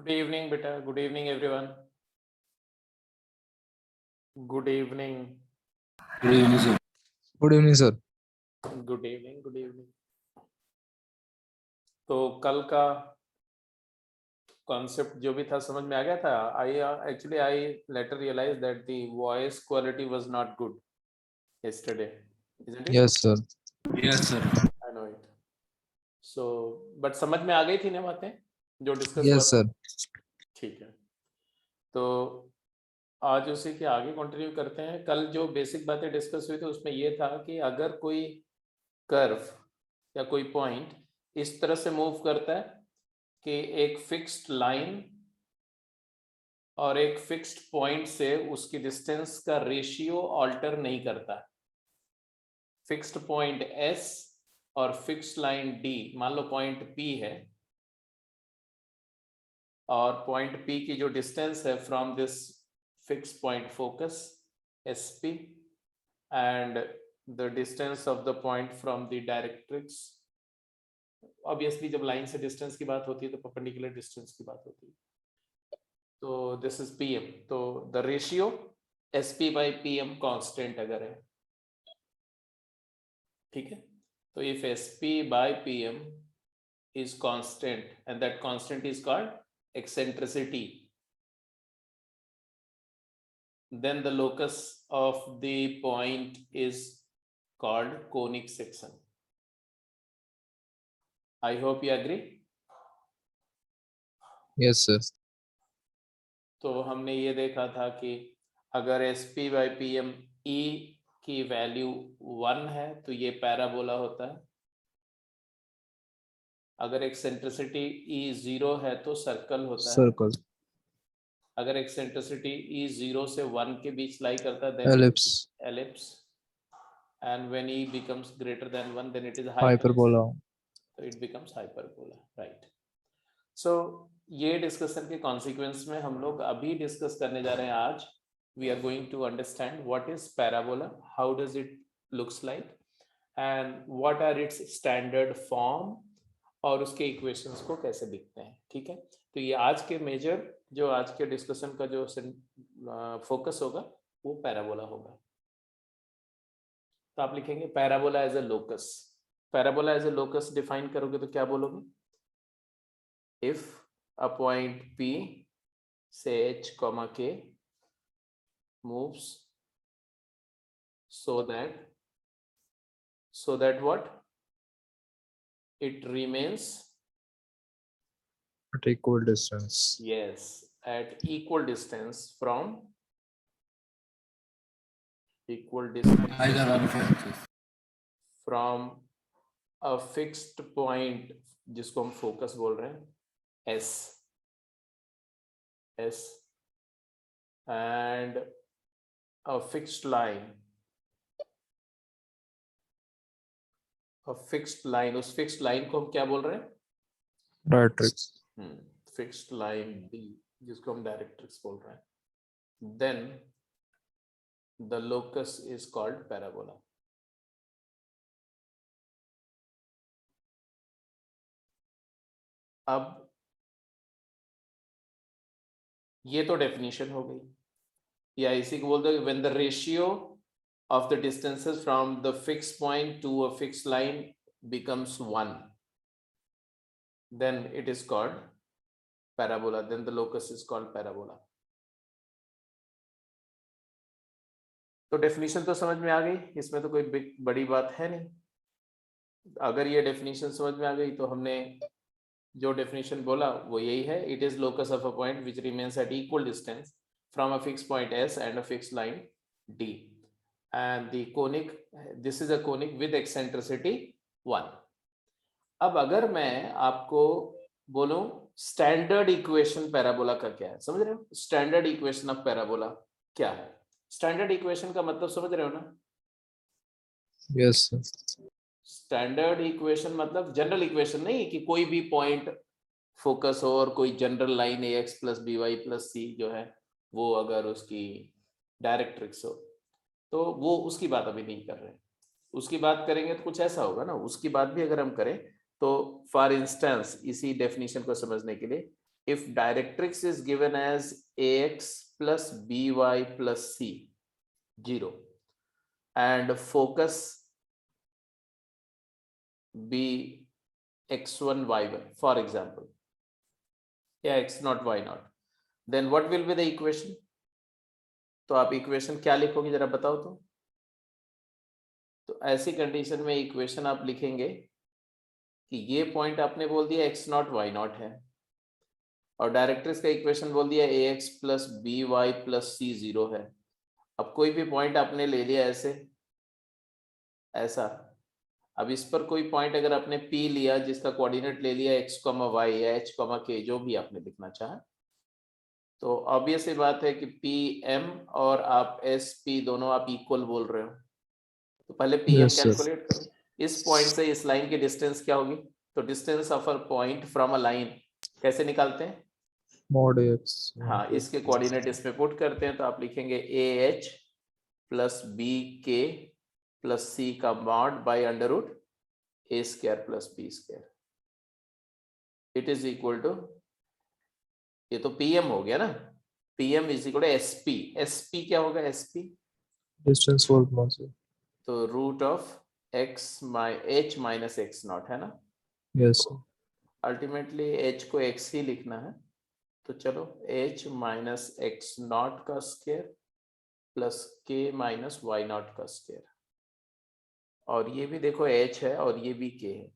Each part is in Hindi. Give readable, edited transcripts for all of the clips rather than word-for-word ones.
Good evening, beta. Good evening, everyone. Good evening. Good evening, sir. Good evening sir. Good evening. Good evening. तो कल का कॉन्सेप्ट जो भी था समझ में आ गया था। I later realise that the voice quality was not good yesterday, isn't it? Yes sir. Yes, sir. I know it. So, but समझ में आ गई थी ना बातें जो डिस्कस हुआ यस था? सर। ठीक है, तो आज उसी के आगे कंटिन्यू करते हैं। कल जो बेसिक बातें डिस्कस हुई थी उसमें ये था कि अगर कोई कर्व या कोई पॉइंट इस तरह से मूव करता है कि एक फिक्स्ड लाइन और एक फिक्स्ड पॉइंट से उसकी डिस्टेंस का रेशियो ऑल्टर नहीं करता। फिक्स्ड पॉइंट S और फिक्स्ड लाइन D, मान लो पॉइंट P है और पॉइंट P की जो डिस्टेंस है from this fixed point focus SP and the distance of the point from the directrix, obviously जब लाइन से डिस्टेंस की बात होती है तो परपेंडिकुलर डिस्टेंस की बात होती है। तो दिस इज PM, तो the ratio SP by PM constant अगर है, ठीक है, तो if SP by PM is constant and that constant is called eccentricity, then the locus of the point is called conic section. I hope you agree. Yes sir. तो हमने ये देखा था कि अगर SP by PM E की वैल्यू 1 है तो ये पैराबोला होता है। अगर एक्सेंट्रिसिटी E 0 है तो सर्कल होता है। सर्कल। अगर एक्सेंट्रिसिटी E 0 से 1 के बीच लाई करता है then ellipse. ellipse, and when E becomes greater than 1 then it is hyperbola. so it becomes hyperbola, right? So ये डिस्कशन के कॉन्सिक्वेंस में हम लोग अभी डिस्कस करने जा रहे हैं आज। We are going to understand what is parabola, how does it looks like, and what are its standard form, और उसके इक्वेशंस को कैसे दिखते हैं। ठीक है, तो ये आज के मेजर जो आज के डिस्कशन का जो फोकस होगा वो पैराबोला होगा। तो आप लिखेंगे parabola as a locus. Parabola as a locus define करोगे तो क्या बोलोगे? If a point P, say H, K, moves so that what? It remains, at equal distance. yes, at equal distance from Either one of us. from a fixed point जिसको हम फोकस बोल रहे हैं S and a fixed line, उस फिक्स्ड लाइन को हम क्या बोल रहे हैं? डायरेक्ट्रिक्स। फिक्स्ड लाइन D जिसको हम डायरेक्ट्रिक्स बोल रहे हैं, then the locus is called parabola. अब ये तो डेफिनेशन हो गई, या इसी को बोलते हैं when the ratio of the distances from the fixed point to a fixed line becomes 1, then it is called parabola, then the locus is called parabola. तो डेफिनेशन तो समझ में आ गई, इसमें तो कोई बड़ी बात है नहीं। अगर ये डेफिनेशन समझ में आ गई तो हमने जो डेफिनेशन बोला वो यही है, it is locus of a point which remains at equal distance from a fixed point S and a fixed line D, and the conic, this is a conic with eccentricity 1. अब अगर मैं आपको बोलूं स्टैंडर्ड इक्वेशन पैराबोला का क्या है, समझ रहे हो? स्टैंडर्ड इक्वेशन ऑफ पैराबोला क्या है? स्टैंडर्ड इक्वेशन का मतलब समझ रहे हो ना? Yes sir. स्टैंडर्ड इक्वेशन मतलब जनरल इक्वेशन नहीं कि कोई भी पॉइंट फोकस हो और कोई general line AX + BY + C जो है वो अगर उसकी डायरेक्ट्रिक्स हो तो वो उसकी बात अभी नहीं कर रहे। उसकी बात करेंगे तो कुछ ऐसा होगा ना, उसकी बात भी अगर हम करें तो फॉर इंस्टेंस इसी डेफिनेशन को समझने के लिए if directrix is given as ax plus by plus c 0 and focus be x1 y1 for example, या x0 y0, then what will be the equation? तो आप इक्वेशन क्या लिखोगे जरा बताओ तो ऐसी कंडीशन में इक्वेशन आप लिखेंगे कि ये पॉइंट आपने बोल दिया x0 y0 है और डायरेक्ट्रिक्स का इक्वेशन बोल दिया ax plus by plus c 0 है। अब कोई भी पॉइंट आपने ले लिया ऐसा, अब इस पर कोई पॉइंट अगर आपने P लिया जिसका कोऑर्डिनेट ले लिया x, y या h, k जो भी आपने लिखना चाहे, तो ऑब्वियस ही बात है कि PM और आप SP दोनों आप इक्वल बोल रहे हो, तो पहले PM Yes, sir. कैलकुलेट करो। इस पॉइंट से इस लाइन की डिस्टेंस क्या होगी? तो distance of a point from a line कैसे निकालते हैं? Mod x. हाँ, इसके कोऑर्डिनेट इसमें पुट करते हैं तो आप लिखेंगे AH plus BK plus C का mod by under root A square plus B square, it is equal to, ये तो PM हो गया ना, PM is equal to SP। SP क्या होगा? SP Distance volt mod, sir. तो root of H minus x0 है ना। Yes, sir. अल्टीमेटली H को x ही लिखना है, तो चलो H माइनस x0 का square plus K minus y0 का स्क्वायर, और ये भी देखो H है और ये भी K है।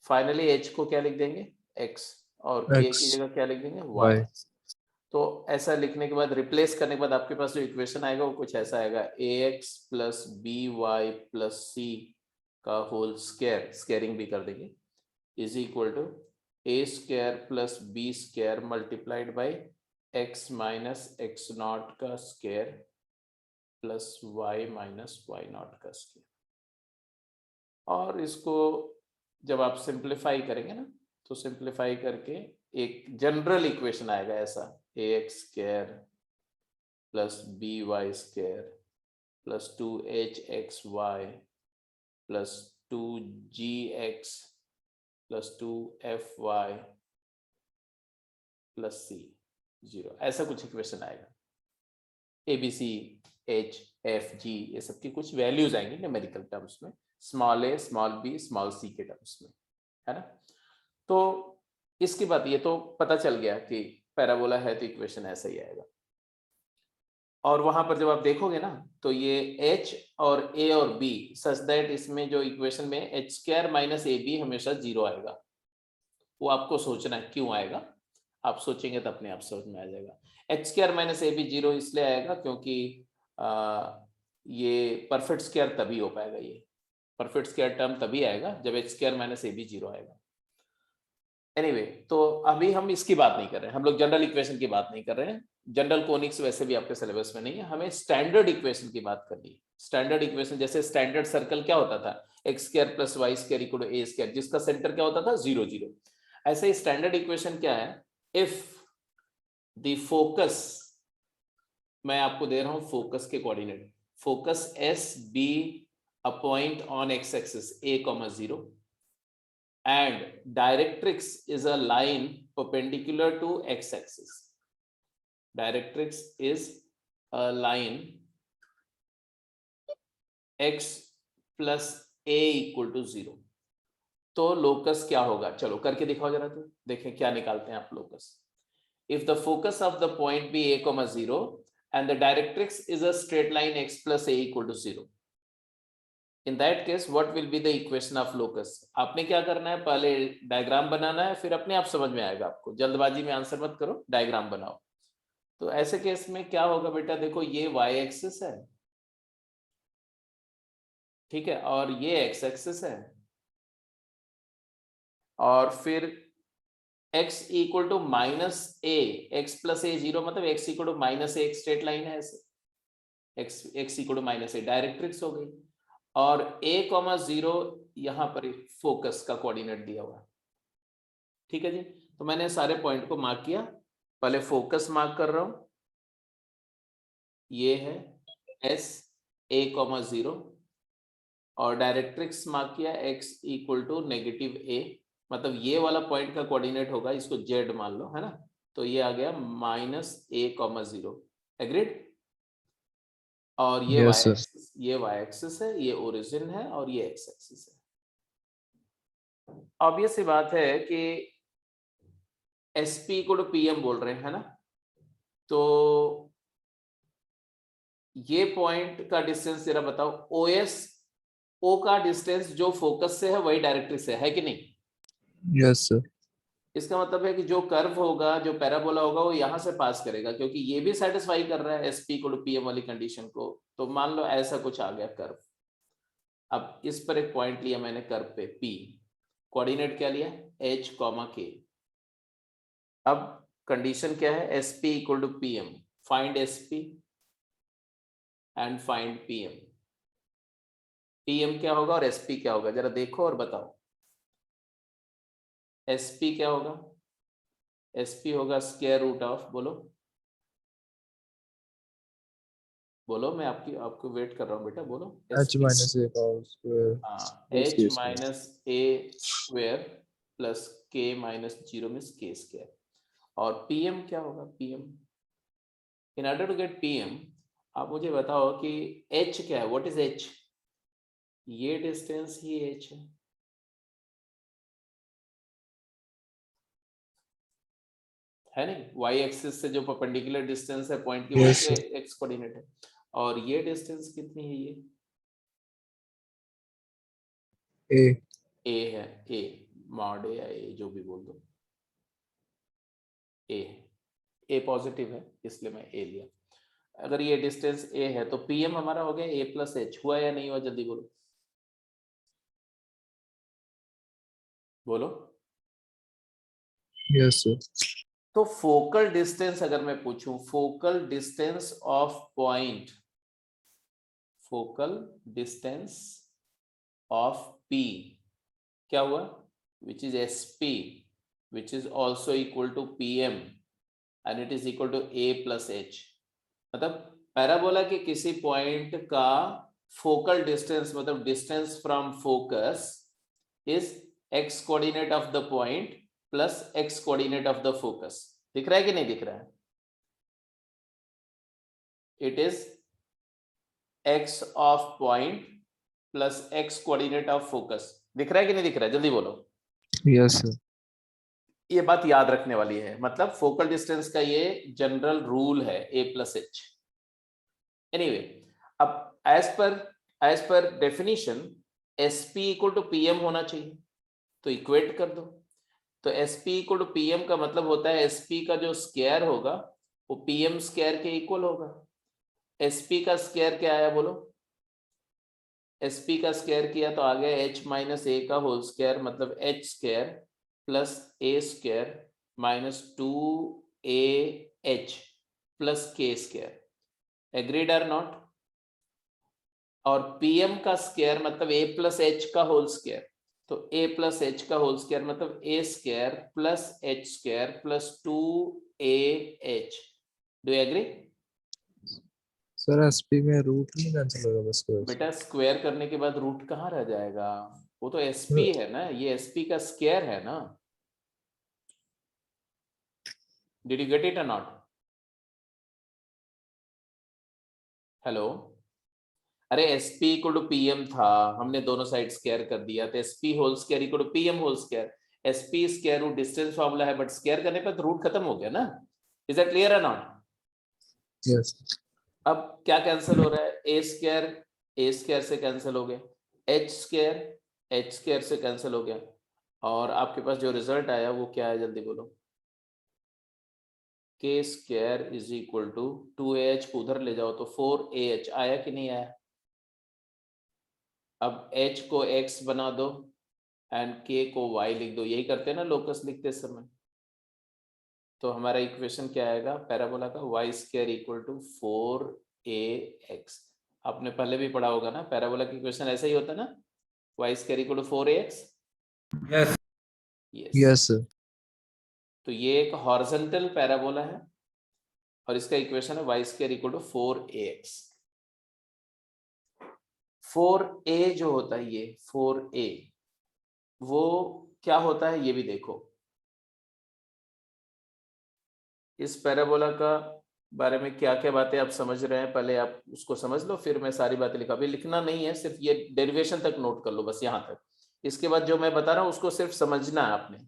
फाइनली H को क्या लिख देंगे? X, और K X, की जगह क्या लिख देंगे? Y. तो ऐसा लिखने के बाद, रिप्लेस करने के बाद आपके पास जो इक्वेशन आएगा वो कुछ ऐसा आएगा, ax plus by plus c का होल स्क्वायर, स्क्वायरिंग भी कर देंगे, is equal to a square plus b square multiplied by x minus x0 का square plus y minus y0 का स्क्वायर। और इसको जब आप सिंप्लीफाई करेंगे ना, तो सिंप्लीफाई करके एक जनरल इक्वेशन आएगा ऐसा, ax square plus by square plus 2hxy plus 2gx plus 2fy plus c 0, ऐसा कुछ इक्वेशन आएगा। abc h f g ये सब की कुछ वैल्यूज आएंगी न्यूमेरिकल टर्म्स में, small a small b small c के टर्म्स में, है ना। तो इसकी बात, ये तो पता चल गया कि पैराबोला है तो इक्वेशन ऐसा ही आएगा। और वहां पर जब आप देखोगे ना, तो ये h और a और b सच दैट इसमें जो इक्वेशन में h square minus A B हमेशा 0 आएगा। वो आपको सोचना है क्यों आएगा, आप सोचेंगे तो अपने आप समझ में आ जाएगा। h square minus A B 0 इसलिए आएगा क्योंकि ये परफेक्ट स्क्वायर तभी हो पाएगा, ये परफेक्ट स्क्वायर टर्म तभी आएगा जब h square minus A B 0 आएगा। एनीवे, तो अभी हम इसकी बात नहीं कर रहे हैं, हम लोग जनरल इक्वेशन की बात नहीं कर रहे हैं। जनरल कोनिक्स वैसे भी आपके सिलेबस में नहीं है, हमें स्टैंडर्ड इक्वेशन की बात करनी है। स्टैंडर्ड इक्वेशन जैसे स्टैंडर्ड सर्कल क्या होता था, X square plus Y square equal to A square, जिसका सेंटर क्या होता था 0 0। ऐसे ही स्टैंडर्ड इक्वेशन क्या है, इफ द फोकस, मैं आपको दे रहा हूं फोकस के coordinate, focus S be a point on x axis a, 0 and directrix is a line perpendicular to x-axis. Directrix is a line x plus a equal to 0. तो लोकस क्या होगा, चलो करके दिखाओ जरा, तो देखें क्या निकालते हैं आप locus. If the focus of the point be a, 0 and the directrix is a straight line x plus a equal to 0. In that case, what will be the equation of locus? आपने क्या करना है, पहले डायग्राम बनाना है, फिर अपने आप समझ में आएगा आपको। जल्दबाजी में आंसर मत करो, डायग्राम बनाओ। तो ऐसे केस में क्या होगा बेटा, देखो ये y एक्सिस है, ठीक है, और ये x एक्सिस है, और फिर x equal to minus A, x plus A 0, मतलब x equal to minus A, एक स्ट्रेट लाइन है ऐसे, x equal to minus A directrix हो गई, और a, 0 यहां पर फोकस का कोऑर्डिनेट दिया हुआ है, ठीक है जी। तो मैंने सारे पॉइंट को मार्क किया, पहले फोकस मार्क कर रहा हूं, ये है s a, 0, और डायरेक्ट्रिक्स मार्क किया x equal to negative a, मतलब ये वाला पॉइंट का कोऑर्डिनेट होगा, इसको z मान लो, है ना, तो ये आ गया -a,0। एग्रीड? और ये Yes, y sir. एक्सिस, ये y एक्सिस है, ये ओरिजिन है और ये x एक्सिस है। ऑब्वियस सी बात है कि SP को तो PM बोल रहे हैं, है ना? तो ये पॉइंट का डिस्टेंस जरा बताओ। OS, O का डिस्टेंस जो फोकस से है वही डायरेक्ट्रिक्स से है कि नहीं? Yes, sir. इसका मतलब है कि जो कर्व होगा, जो पैराबोला होगा, वो यहां से पास करेगा, क्योंकि ये भी सेटिस्फाई कर रहा है SP को PM वाली कंडीशन को। तो मान लो ऐसा कुछ आ गया कर्व। अब इस पर एक पॉइंट लिया मैंने कर्व पे P, कोऑर्डिनेट क्या लिया? H, K। अब कंडीशन क्या है? SP = PM। Find SP and find PM। PM क्या होगा और SP क्या होगा, जरा देखो और बताओ। SP क्या होगा? SP होगा स्क्वायर रूट ऑफ, बोलो बोलो, मैं आपको वेट कर रहा हूँ बेटा, बोलो। H minus A power square. हाँ, Plus H K - square. A square plus K - 0 means K square. और PM क्या होगा? PM, in order to get PM, आप मुझे बताओ कि H क्या है? What is H? ये डिस्टेंस ही H है नहीं? Y एक्सिस से जो परपेंडिकुलर डिस्टेंस है पॉइंट की, Yes, वो sir. x कोऑर्डिनेट है। और ये डिस्टेंस कितनी है? ये A. A है। A मॉड A या A, जो भी बोल दो, A है। A पॉजिटिव है इसलिए मैं A लिया। अगर ये डिस्टेंस A है तो PM हमारा हो गया A + H। हुआ या नहीं हुआ? जल्दी बोलो बोलो। Yes, sir. तो फोकल डिस्टेंस अगर मैं पूछूं, focal distance of point, focal distance of P क्या हुआ? Which is SP, which is also equal to PM and it is equal to A + H। मतलब पैराबोला के किसी पॉइंट का फोकल डिस्टेंस, मतलब distance from focus, is x coordinate of the point plus x coordinate of the focus. दिख रहा है कि नहीं दिख रहा है? It is x of point plus x coordinate of focus. दिख रहा है कि नहीं दिख रहा है? जल्दी बोलो। Yes, sir. ये बात याद रखने वाली है, मतलब फोकल डिस्टेंस का ये जनरल रूल है, A + H। एनीवे, अब as per definition SP = PM होना चाहिए, तो इक्वेट कर दो। तो SP = PM का मतलब होता है SP का जो स्क्वायर होगा वो PM स्क्वायर के इक्वल होगा। SP का स्क्वायर क्या आया बोलो? SP का स्क्वायर किया तो आ गया H - A का होल स्क्वायर, मतलब H square plus A square -2AH plus K square. Agreed or not? और PM का स्क्वायर मतलब A + H का होल स्क्वायर, तो A + H का होल स्क्वायर मतलब A square plus H square plus 2AH। Do you agree? Sir, SP में रूट नहीं कैंसिल होगा बस square से. बेटा स्क्वायर करने के बाद रूट कहाँ रह जाएगा? वो तो SP है ना, ये SP का स्क्वायर है ना। डिड यू गेट इट और नॉट? हेलो, अरे SP = PM था, हमने दोनों साइड स्क्वायर कर दिया, तो SP whole square = PM whole square. SP square root distance formula है, बट स्क्वायर करने पर तो रूट खत्म हो गया ना। Is that clear or not? Yes. अब क्या कैंसिल हो रहा है? A स्क्वायर से कैंसिल हो गया, H स्क्वायर से कैंसिल हो गया, और आपके पास जो रिजल्ट आया वो क्या है? जल्दी बोलो। K स्क्वायर = 2AH को उधर ले जाओ तो 4AH आया कि नहीं आया? अब H को X बना दो एंड K को Y लिख दो, यही करते हैं ना लोकस लिखते समय। तो हमारा इक्वेशन क्या आएगा पैराबोला का? y² = 4AX। आपने पहले भी पढ़ा होगा ना, पैराबोला की इक्वेशन ऐसा ही होता है ना, y² = 4AX। Yes. Yes. Yes, sir. तो ये एक हॉरिजॉन्टल पैराबोला है और इसका इक्वेशन है y² = 4AX। 4A जो होता है, ये 4A वो क्या होता है ये भी देखो। इस पैराबोला का बारे में क्या क्या बातें आप समझ रहे हैं, पहले आप उसको समझ लो, फिर मैं सारी बातें लिखा। अभी लिखना नहीं है, सिर्फ ये डेरिवेशन तक नोट कर लो, बस यहाँ तक। इसके बाद जो मैं बता रहा हूँ उसको सिर्फ समझना है आपने।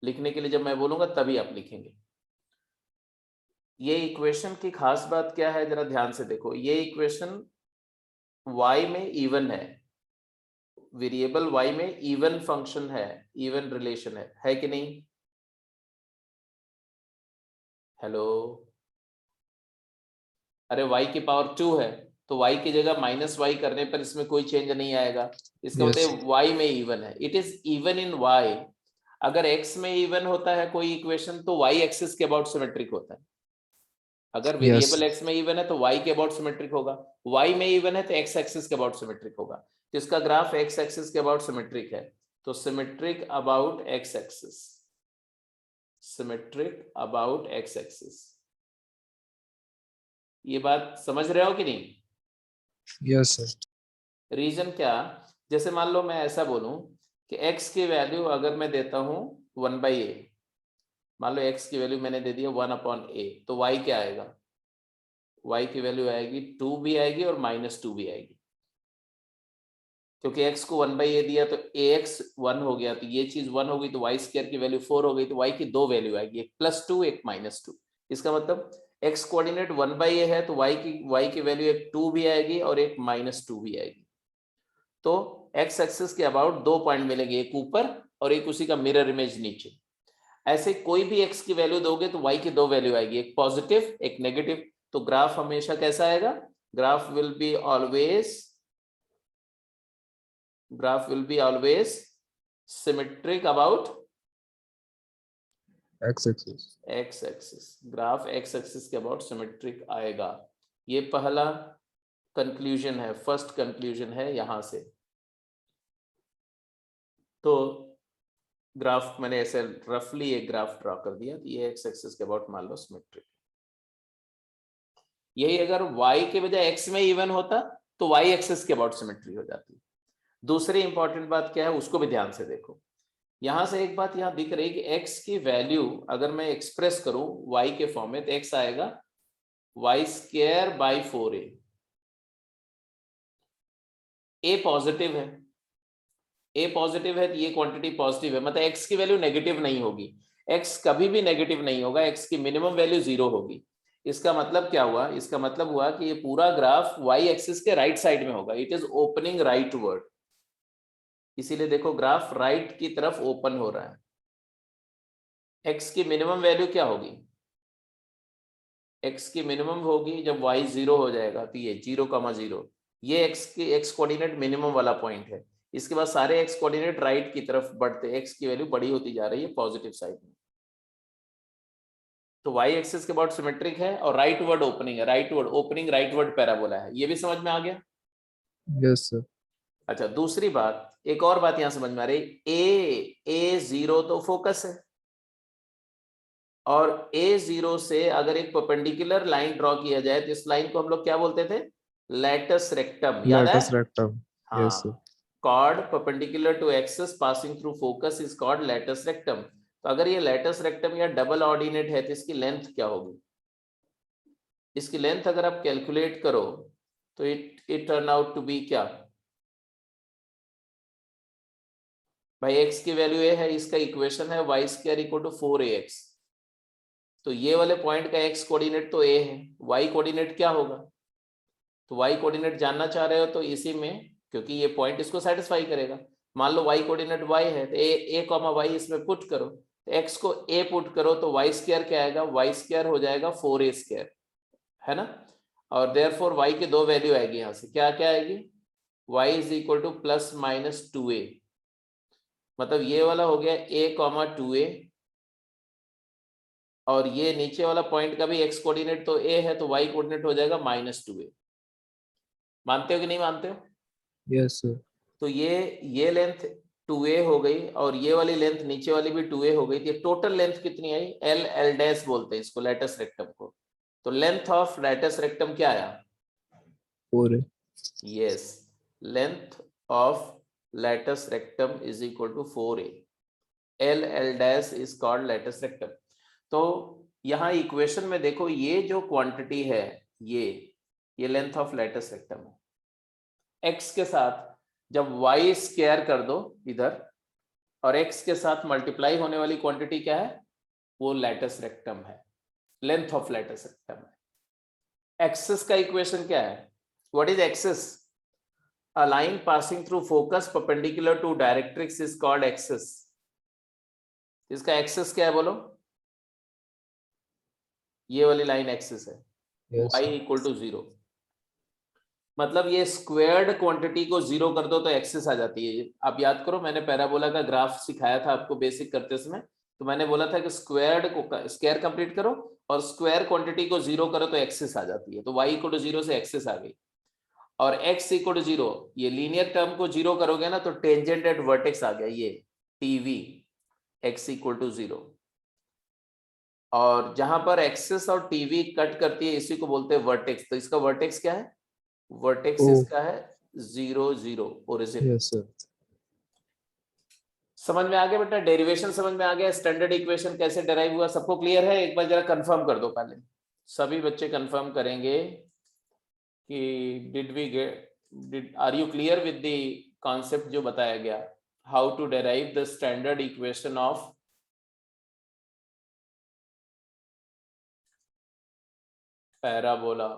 लिखने के लिए जब मैं बोलूंगा तभी आप लिखेंगे। ये इक्वेशन की खास बात क्या है, जरा ध्यान से देखो। ये इक्वेशन y में इवन है, वेरिएबल y में इवन फंक्शन है, इवन रिलेशन है कि नहीं? हेलो, अरे y की पावर 2 है, तो y की जगह -y करने पर इसमें कोई चेंज नहीं आएगा। इसका Yes. मतलब y में इवन है, it is even in y। अगर x में इवन होता है कोई इक्वेशन तो y एक्सिस के अबाउट सिमेट्रिक होता है। अगर वेरिएबल Yes. x में इवन है तो y के अबाउट सिमेट्रिक होगा, y में इवन है तो x एक्सिस के अबाउट सिमेट्रिक होगा। तो इसका ग्राफ x एक्सिस के अबाउट सिमेट्रिक है, तो symmetric about x axis, symmetric about x axis. ये बात समझ रहे हो कि नहीं? Yes, sir. रीजन क्या, जैसे मान लो मैं ऐसा बोलूं कि x की वैल्यू अगर मैं देता हूं 1/a, मान लो x की वैल्यू मैंने दे दिया 1/a, तो y क्या आएगा? y की वैल्यू आएगी 2 भी आएगी और -2 भी आएगी, क्योंकि x को 1/a दिया तो ax 1 हो गया, तो ये चीज 1 हो गई, तो y स्क्वायर की वैल्यू 4 हो गई, तो y की दो वैल्यू आएगी, एक +2 एक -2। इसका मतलब x कोऑर्डिनेट 1/a है तो y की वैल्यू एक 2 भी आएगी और एक -2 भी आएगी। तो x एक्सिस के अबाउट दो पॉइंट मिलेंगे, एक ऊपर और एक उसी का मिरर इमेज नीचे। ऐसे कोई भी x की वैल्यू दोगे तो y की दो वैल्यू आएगी, एक पॉजिटिव एक नेगेटिव। तो ग्राफ हमेशा कैसा आएगा? Graph will be always symmetric about X axis. x axis. Graph x axis के अबाउट सिमेट्रिक आएगा। ये पहला कंक्लूजन है, फर्स्ट कंक्लूजन है यहां से। तो ग्राफ मैंने ऐसे रफली एक ग्राफ ड्रॉ कर दिया, तो ये x एक्सिस के अबाउट मान लो सिमेट्रिक। यही अगर y के बजाय x में इवन होता तो y एक्सिस के अबाउट सिमेट्री हो जाती। दूसरी इंपॉर्टेंट बात क्या है उसको भी ध्यान से देखो। यहां से एक बात यहां दिख रही है कि x की वैल्यू अगर मैं एक्सप्रेस करूं y के फॉर्म में, तो x आएगा y²/4a। a पॉजिटिव है, a पॉजिटिव है तो ये क्वांटिटी पॉजिटिव है, मतलब x की वैल्यू नेगेटिव नहीं होगी। x कभी भी नेगेटिव नहीं होगा, x की मिनिमम वैल्यू 0 होगी। इसका मतलब क्या हुआ? इसका मतलब हुआ कि ये पूरा ग्राफ y एक्सिस के राइट साइड में होगा, it is opening right word. इसीलिए देखो ग्राफ राइट की तरफ ओपन हो रहा है। x की मिनिमम वैल्यू क्या होगी? x की मिनिमम होगी जब y 0 हो जाएगा, तो ये 0,0, ये x कोऑर्डिनेट मिनिमम वाला पॉइंट है। इसके बाद सारे x कोऑर्डिनेट राइट की तरफ बढ़ते, x की वैल्यू बड़ी होती जा रही है पॉजिटिव साइड में। तो y एक्सिस के अबाउट सिमेट्रिक है और राइट वर्ड ओपनिंग है, right word opening right word parabola है। ये भी समझ में आ गया? Yes, sir. अच्छा, दूसरी बात, एक और बात यहां समझ में आ रही। a0 तो फोकस है, और a0 से अगर एक परपेंडिकुलर लाइन ड्रॉ किया जाए तो इस लाइन को हम लोग क्या बोलते थे? लैटस रेक्टम, याद है? Latus rectum. Yes, sir. हाँ, chord perpendicular to axis passing through focus is called latus rectum। तो अगर ये latus rectum या डबल ऑर्डिनेट है तो इसकी लेंथ क्या होगी? इसकी लेंथ अगर आप कैलकुलेट करो तो it turn out to be क्या भाई? x की वैल्यू a है, इसका इक्वेशन है y² = 4ax। तो ये वाले पॉइंट का x कोऑर्डिनेट तो a है, y कोऑर्डिनेट क्या होगा? तो y कोऑर्डिनेट जानना चाह रहे हो तो इसी में, क्योंकि ये पॉइंट इसको सेटिस्फाई करेगा। मान लो y कोऑर्डिनेट y है तो a, y इसमें पुट करो, तो x को a पुट करो तो y² क्या आएगा? y² हो जाएगा 4a², है ना? और देयरफॉर y की दो वैल्यू आएगी, यहां से क्या क्या आएगी? y = ±2a, मतलब ये वाला हो गया a, 2a, और ये नीचे वाला पॉइंट का भी x कोऑर्डिनेट तो a है तो y कोऑर्डिनेट हो जाएगा -2a। मानते हो कि नहीं मानते हो? Yes, sir. तो ये लेंथ 2a हो गई और ये वाली लेंथ नीचे वाली भी 2a हो गई, तो ये टोटल लेंथ कितनी आई? l बोलते हैं इसको, लैटस रेक्टम को। तो लेंथ ऑफ लैटस रेक्टम क्या आया? 4a. Yes, length of latus rectum = 4a। l is called latus rectum. तो यहाँ इक्वेशन में देखो ये जो क्वांटिटी है ये लेंथ ऑफ लैटिस रेक्टम है। x के साथ जब y स्क्वायर कर दो इधर और x के साथ मल्टीप्लाई होने वाली क्वांटिटी क्या है, वो लैटिस रेक्टम है, लेंथ ऑफ लैटिस रेक्टम है। एक्सिस का इक्वेशन क्या है, what is axis? A line passing through focus perpendicular to directrix is called axis. इसका एक्सिस क्या है बोलो? ये वाली लाइन एक्सिस है, Yes, y sir. Equal to 0। मतलब ये स्क्वायर्ड क्वांटिटी को 0 कर दो तो एक्सिस आ जाती है। आप याद करो, मैंने पैराबोला का ग्राफ सिखाया था आपको बेसिक करते समय, तो मैंने बोला था कि स्क्वायर्ड को स्क्वायर कंप्लीट करो और स्क्वायर क्वांटिटी को 0 करो तो एक्सिस आ जाती है। तो y इक्वल टू 0 से एक्सिस आ गई और x इक्वल टू 0, ये लीनियर टर्म को 0 करोगे ना तो टेंजेंट एट वर्टेक्स आ गया, ये TV x इक्वल टू 0। और जहां पर एक्सिस और TV कट करती है इसी को बोलते हैं वर्टेक्स। तो इसका वर्टेक्स क्या है, वर्टेक्स O. इसका है 0 0 ओरिजिन। Yes, sir. समझ में आ गया बेटा, डेरिवेशन समझ में आ गया, स्टैंडर्ड इक्वेशन कैसे डेराइव हुआ, सबको क्लियर है? एक बार जरा कंफर्म कर दो, पहले सभी बच्चे कंफर्म करेंगे कि are you clear with the concept जो बताया गया, how to derive the standard equation of parabola.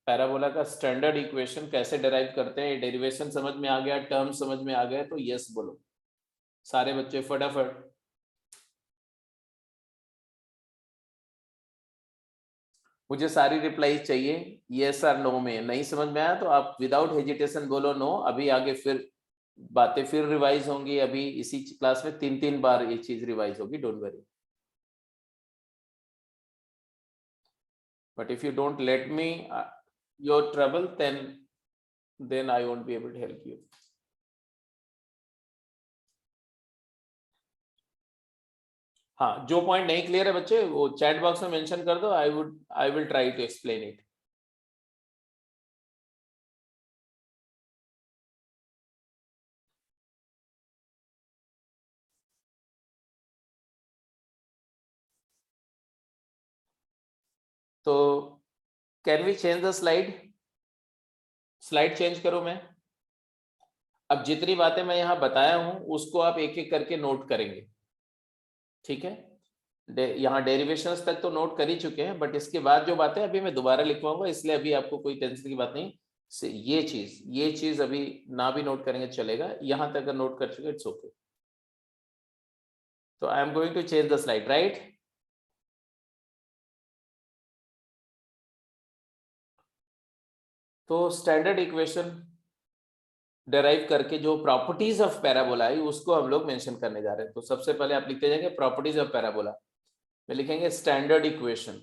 Parabola का स्टैंडर्ड इक्वेशन कैसे डेराइव करते हैं, डेरिवेशन समझ में आ गया, टर्म समझ में आ गया, तो यस बोलो सारे बच्चे फटाफट। मुझे सारी रिप्लाई चाहिए यस और नो में। नहीं समझ में आया तो आप विदाउट हेजिटेशन बोलो नो। अभी आगे फिर बातें फिर रिवाइज होंगी, अभी इसी क्लास में 3 बार ये चीज रिवाइज होगी, don't worry. But if you don't let me your trouble then I won't be able to help you. हाँ, जो पॉइंट नहीं क्लियर है बच्चे वो चैट बॉक्स में मेंशन कर दो, I will try to explain it. तो can we change the slide change करो मैं। अब जितनी बातें मैं यहाँ बताया हूं उसको आप एक एक करके नोट करेंगे, ठीक है? यहाँ डेरिवेशंस तक तो नोट कर ही चुके हैं, बट इसके बाद जो बातें अभी मैं दोबारा लिखवाऊंगा, इसलिए अभी आपको कोई टेंशन की बात नहीं। ये चीज अभी ना भी नोट करेंगे चलेगा, यहाँ तक अगर नोट कर चुके इट्स ओके। तो I am going to change the slide, right? तो स्टैंडर्ड इक्वेशन डेराइव करके जो प्रॉपर्टीज ऑफ पैराबोला है उसको हम लोग मेंशन करने जा रहे हैं। तो सबसे पहले आप लिखते जाएंगे प्रॉपर्टीज ऑफ पैराबोला में लिखेंगे standard equation.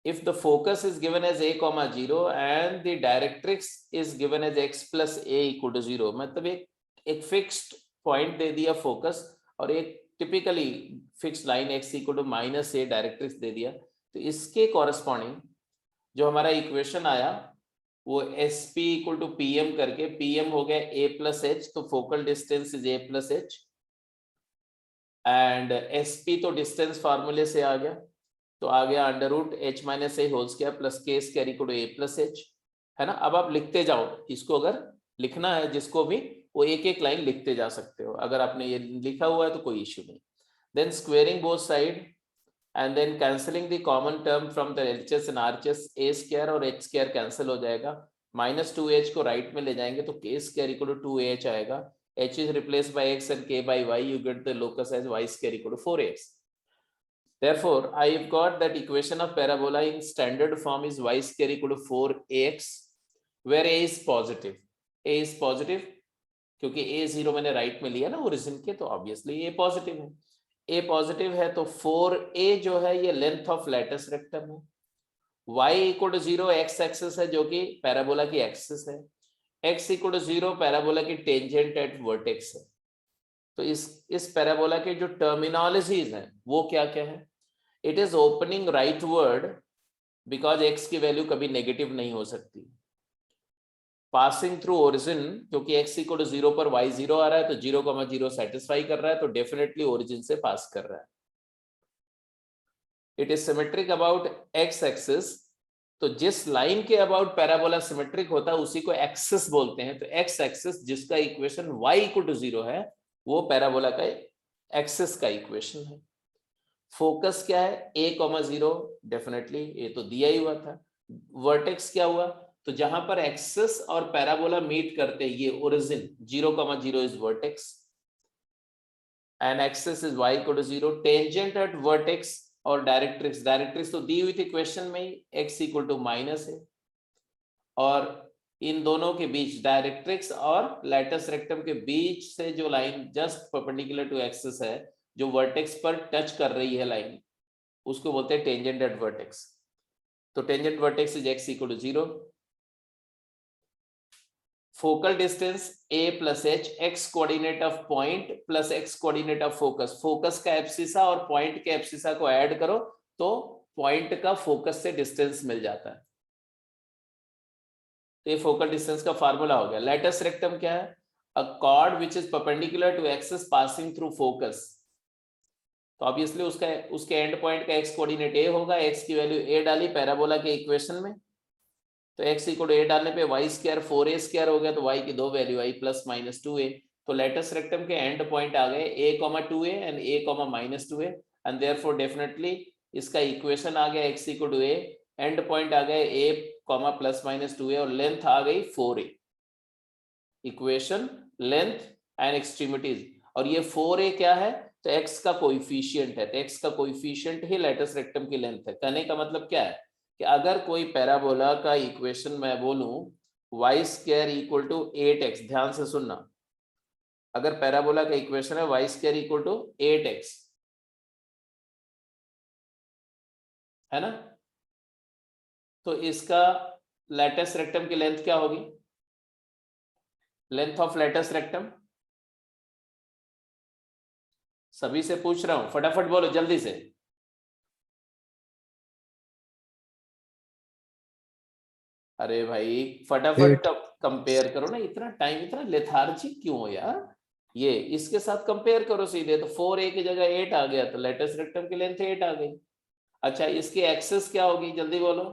If the focus is given as a, 0 and the directrix is given as x plus a equal to 0, मतलब एक फिक्स्ड पॉइंट दे दिया फोकस और एक typically fixed line x equal to -a directrix दे दिया, तो इसके कॉरेस्पॉन्डिंग जो हमारा इक्वेशन आया वो SP इक्वल टू PM करके, PM हो गया a प्लस h, तो focal distance is a plus h and SP तो डिस्टेंस फार्मूले से आ गया, तो आ गया under root h minus A whole square plus K square equal to a plus h, है ना? अब आप लिखते जाओ, इसको अगर लिखना है जिसको भी वो एक एक लाइन लिखते जा सकते हो, अगर आपने ये लिखा हुआ है तो कोई इश्यू नहीं। Then squaring both side and then cancelling the common term from the LHS and RHS, a square और h स्क्वायर कैंसिल हो जाएगा, -2h को राइट में ले जाएंगे तो k square equal to 2h आएगा, h is replaced by x and k by y, you get the locus as y square equal to 4x. Therefore, I have got that equation of parabola in standard form is y square equal to 4ax, where a is positive. A is positive क्योंकि a 0 मैंने राइट में लिया ना ओरिजिन के, तो ऑब्वियसली a पॉजिटिव है। a पॉजिटिव है तो 4a जो है ये लेंथ ऑफ लैटिस रेक्टम है। y equal to 0 x axis है जो कि पैराबोला की एक्सिस है, x इक्वल टू 0 पैराबोला की टेंजेंट एट वर्टेक्स है। तो इस पैराबोला के जो टर्मिनोलॉजीज हैं वो क्या क्या है? It is opening right word because x की वैल्यू कभी नेगेटिव नहीं हो सकती। पासिंग थ्रू ओरिजिन क्योंकि x इक्वल टू 0 पर y 0 आ रहा है तो 0,0 सेटिस्फाई कर रहा है, तो डेफिनेटली ओरिजिन से पास कर रहा है। It is symmetric about x axis, तो जिस लाइन के अबाउट पैराबोला सिमेट्रिक होता है उसी को एक्सिस बोलते हैं। तो एक्स एक्सिस जिसका इक्वेशन y इक्वल टू 0 है वो पैराबोला का एक्सिस का इक्वेशन है। फोकस क्या है, a,0, डेफिनेटली ये तो दिया ही हुआ था। वर्टेक्स क्या हुआ, तो जहां पर एक्सिस और पैराबोला मीट करते हैं ये origin 0,0 is vertex and axis is y equal to 0। Tangent at vertex और डायरेक्ट्रिक्स, डायरेक्ट्रिक्स तो दी हुई थी क्वेश्चन में ही, x इक्वल टू माइनस है, और इन दोनों के बीच डायरेक्ट्रिक्स और लैटिस रेक्टम के बीच से जो line just perpendicular to axis है, जो वर्टेक्स पर टच कर रही है लाइन, उसको बोलते हैं टेंजेंट एट वर्टेक्स। तो tangent vertex is x equal to 0। Focal distance a plus h, x coordinate of point plus x coordinate of focus. Focus का एब्सिसा और पॉइंट के एब्सिसा को ऐड करो तो पॉइंट का फोकस से डिस्टेंस मिल जाता है। तो ये फोकल डिस्टेंस का फार्मूला हो गया। लैटिस रेक्टम क्या है, a chord which is perpendicular to axis passing through focus. तो ऑब्वियसली उसके एंड पॉइंट का x कोऑर्डिनेट a होगा, x की वैल्यू a डाली पैराबोला के इक्वेशन में, तो x इक्वल टू a डालने पे y स्क्वायर 4a स्क्वायर हो गया, तो y की दो वैल्यू आई प्लस माइनस 2a। तो लेटस रेक्टम के एंड पॉइंट आ गए a, 2a and a, minus 2a and therefore definitely इसका इक्वेशन आ गया x equal to a, end point आ गए a, प्लस माइनस 2a और लेंथ आ गई 4a। Equation, length and extremities, और ये 4a क्या है, तो x का कोएफिशिएंट है, तो x का कोएफिशिएंट ही लेटस रेक्टम की लेंथ है। कहने का मतलब क्या है कि अगर कोई पैराबोला का इक्वेशन मैं बोलूं y square equal to 8x, ध्यान से सुनना, अगर पैराबोला का इक्वेशन है y square equal to 8x, है ना, तो इसका लैटिस रेक्टम की लेंथ क्या होगी, लेंथ ऑफ लैटिस रेक्टम, सभी से पूछ रहा हूं, फटाफट बोलो जल्दी से। अरे भाई फटाफट कंपेयर करो ना, इतना टाइम, इतना लेथार्जिक क्यों हो यार। ये इसके साथ कंपेयर करो सीधे, तो 4a की जगह 8 आ गया, तो लेटस रेक्टम की लेंथ 8 आ गई। अच्छा इसकी एक्सेस क्या होगी जल्दी बोलो,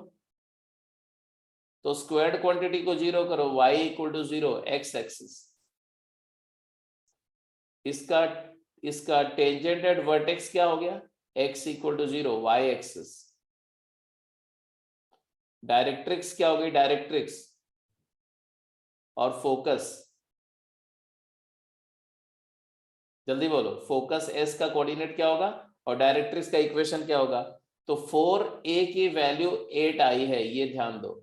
तो स्क्वायर्ड क्वांटिटी को 0 करो, y equal to 0 x axis. इसका इसका टेंजेंट एट वर्टेक्स क्या हो गया, x equal to 0 y axis. Directrix क्या होगी, डायरेक्ट्रिक्स और फोकस, जल्दी बोलो, फोकस s का कोऑर्डिनेट क्या होगा और डायरेक्ट्रिक्स का इक्वेशन क्या होगा। तो 4a की वैल्यू 8 आई है, ये ध्यान दो,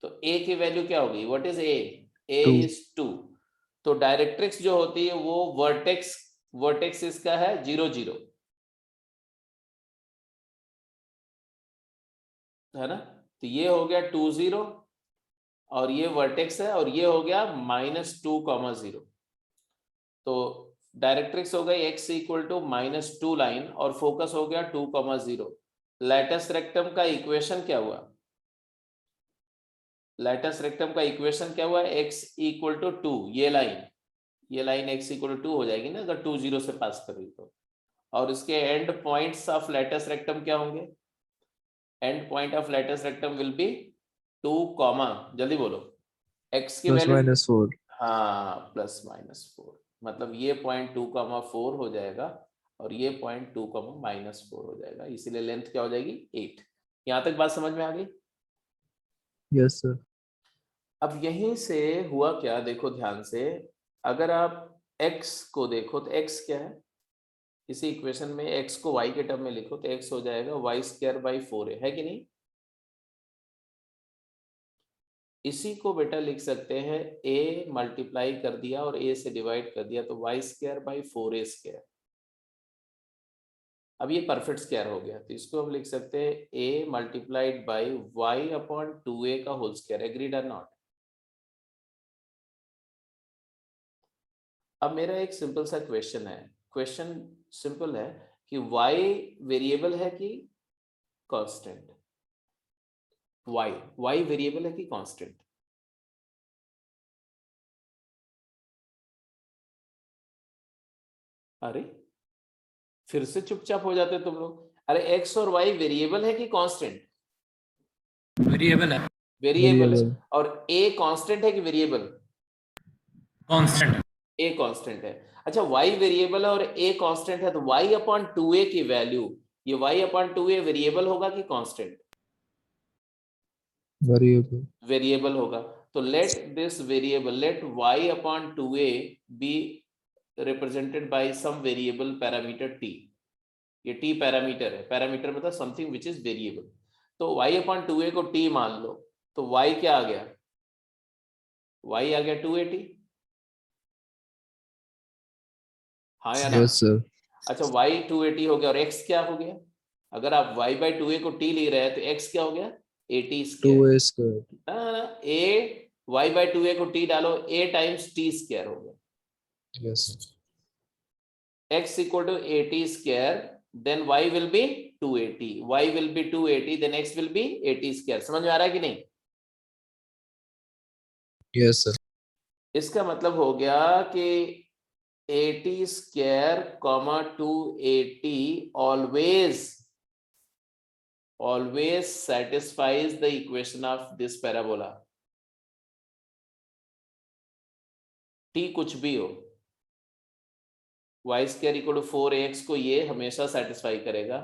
तो a की वैल्यू क्या होगी, what is a, a 2 is 2। तो डायरेक्ट्रिक्स जो होती है वो वर्टेक्स, वर्टेक्स इसका है 0 0, है ना, तो ये हो गया 2 0 और ये वर्टेक्स है, और ये हो गया -2,0। तो डायरेक्ट्रिक्स हो गई x इक्वल टू -2 लाइन और फोकस हो गया 2,0। लैटिस रेक्टम का इक्वेशन क्या हुआ, लैटिस रेक्टम का इक्वेशन क्या हुआ, x इक्वल टू 2, ये लाइन x इक्वल टू 2 हो जाएगी ना अगर 2 0 से पास कर रही तो। और इसके and points of latus rectum क्या होंगे, and point of latus rectum will be 2, जल्दी बोलो, x की प्लस वैल्यू, माइनस 4 हाँ +-4, मतलब ये पॉइंट 2,4 हो जाएगा और ये पॉइंट 2,-4 हो जाएगा, इसीलिए लेंथ क्या हो जाएगी 8। यहां तक बात समझ में आ गई। Yes sir. अब यहीं से हुआ क्या, देखो ध्यान से, अगर आप x को देखो तो x क्या है, इसी इक्वेशन में x को y के टर्म में लिखो तो x हो जाएगा y²/4a, है कि नहीं। इसी को बेटा लिख सकते हैं a मल्टीप्लाई कर दिया और a से डिवाइड कर दिया तो y²/4a²। अब ये परफेक्ट स्क्वायर हो गया, तो इसको हम लिख सकते हैं a मल्टीप्लाइड बाई y/2a का होल स्क्वायर, एग्रीड और नॉट। अब मेरा एक सिंपल सा क्वेश्चन है, क्वेश्चन सिंपल है कि y वेरिएबल है कि कांस्टेंट, y वेरिएबल है कि कांस्टेंट। अरे फिर से चुपचाप हो जाते तुम लोग। अरे एक्स और वाई वेरिएबल है कि कांस्टेंट? वेरिएबल है, वेरिएबल है। Variable. और ए कांस्टेंट है कि वेरिएबल? कांस्टेंट है। ए कांस्टेंट है। अच्छा, y वेरिएबल है और a कांस्टेंट है, तो y अपॉन 2a की वैल्यू, ये y अपॉन 2a वेरिएबल होगा कि कांस्टेंट? Variable. वेरिएबल होगा। तो let this variable, let y upon 2a be represented by some variable parameter t। ये t पैरामीटर है, पैरामीटर मतलब समथिंग विच इज वेरिएबल। तो y अपॉन 2a को t मान लो, तो y क्या आ गया? y आ गया 280। हाँ या ना? Yes, sir. अच्छा, y 280 हो गया और x क्या हो गया? अगर आप y बाई 2a को t ले रहे हैं तो x क्या हो गया? 80 स्क्वायर। 2a squared. ना a y बाई 2a को t डालो, a टाइम्स t स्क्वायर हो गया। Yes. x equal to 80 square, then y will be 280, y will be 280, then x will be 80 square. समझ में आ रहा है कि नहीं? Yes, sir. इसका मतलब हो गया कि 80 square comma 280 always satisfies the equation of this parabola। t कुछ भी हो, y square equal to 4ax को ये हमेशा सेटिस्फाई करेगा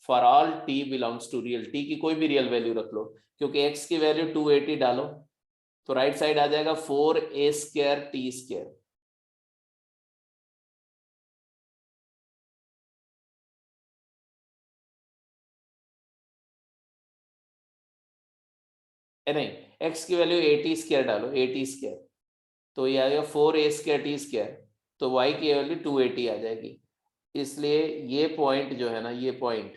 for all t belongs to real. t की कोई भी रियल वैल्यू रख लो, क्योंकि x की वैल्यू 280 डालो तो राइट साइड आ जाएगा 4a स्क्वायर t स्क्वायर। नहीं, x की वैल्यू 80 स्क्वायर डालो, 80 स्क्वायर, तो ये आ जाएगा 4a स्क्वायर t स्क्वायर, तो y की वैल्यू 280 आ जाएगी। इसलिए ये पॉइंट जो है ना, ये point,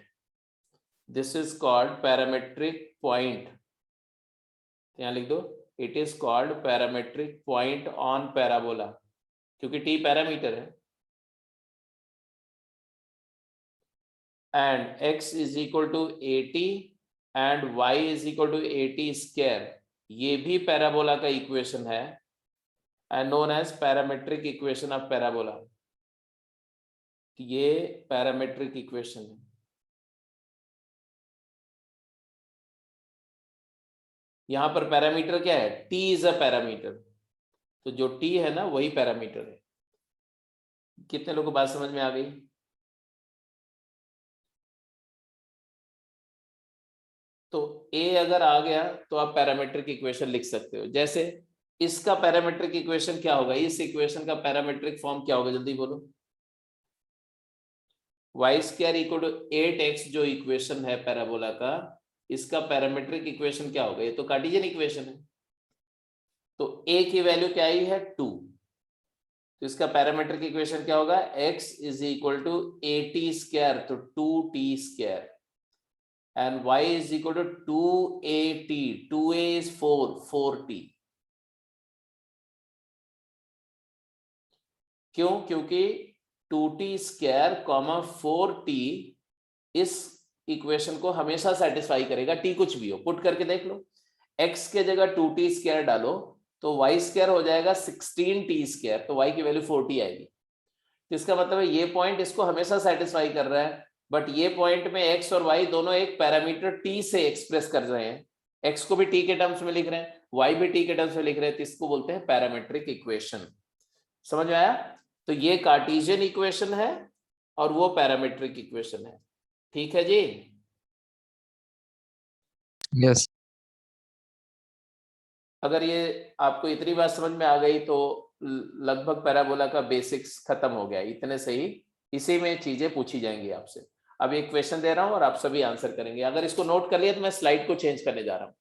this is called parametric point. यहाँ लिख दो, it is called parametric point on parabola, क्योंकि t पैरामीटर है। And x is equal to 80 and y is equal to 80 square, ये भी पैराबोला का इक्वेशन है and known as parametric equation of parabola. ये पैरामेट्रिक इक्वेशन है। यहां पर पैरामीटर क्या है? t इज अ पैरामीटर, तो जो t है ना वही पैरामीटर है। कितने लोगों को बात समझ में आ गई? तो a अगर आ गया तो आप पैरामेट्रिक इक्वेशन लिख सकते हो। जैसे इसका पैरामेट्रिक इक्वेशन क्या होगा? इस इक्वेशन का पैरामेट्रिक फॉर्म क्या होगा? जल्दी बोलो। Y square equal to 8x जो इक्वेशन है पैराबोला का, इसका पैरामेट्रिक इक्वेशन क्या होगा? ये तो कार्टेशियन इक्वेशन है, तो a की वैल्यू क्या आई है? 2। तो इसका पैरामेट्रिक इक्वेशन क्या होगा? x is equal to 80 square, तो 2t square, and y is equal to 2at, 2a is 4t। क्यों? क्योंकि 2t स्क्वायर कॉमा 4t इस इक्वेशन को हमेशा सेटिस्फाई करेगा, t कुछ भी हो। पुट करके देख लो, x के जगह 2t स्क्वायर डालो तो y स्क्वायर हो जाएगा 16t स्क्वायर, तो y की वैल्यू 40 आएगी। तो इसका मतलब है ये पॉइंट इसको हमेशा सेटिस्फाई कर रहा है, बट ये पॉइंट में x और y दोनों एक पैरामीटर t से एक्सप्रेस कर रहे हैं। x को भी t के टर्म्स में लिख रहे हैं, y भी t के टर्म्स में लिख रहे हैं, तो इसको बोलते हैं पैरामेट्रिक इक्वेशन। समझ में आया? तो ये कार्टेशियन इक्वेशन है और वो पैरामेट्रिक इक्वेशन है। ठीक है जी? Yes. अगर ये आपको इतनी बात समझ में आ गई तो लगभग पैराबोला का बेसिक्स खत्म हो गया। इतने से ही इसी में चीजें पूछी जाएंगी आपसे। अब एक क्वेश्चन दे रहा हूं और आप सभी आंसर करेंगे। अगर इसको नोट कर लिया तो मैं स्लाइड को चेंज करने जा रहा हूं।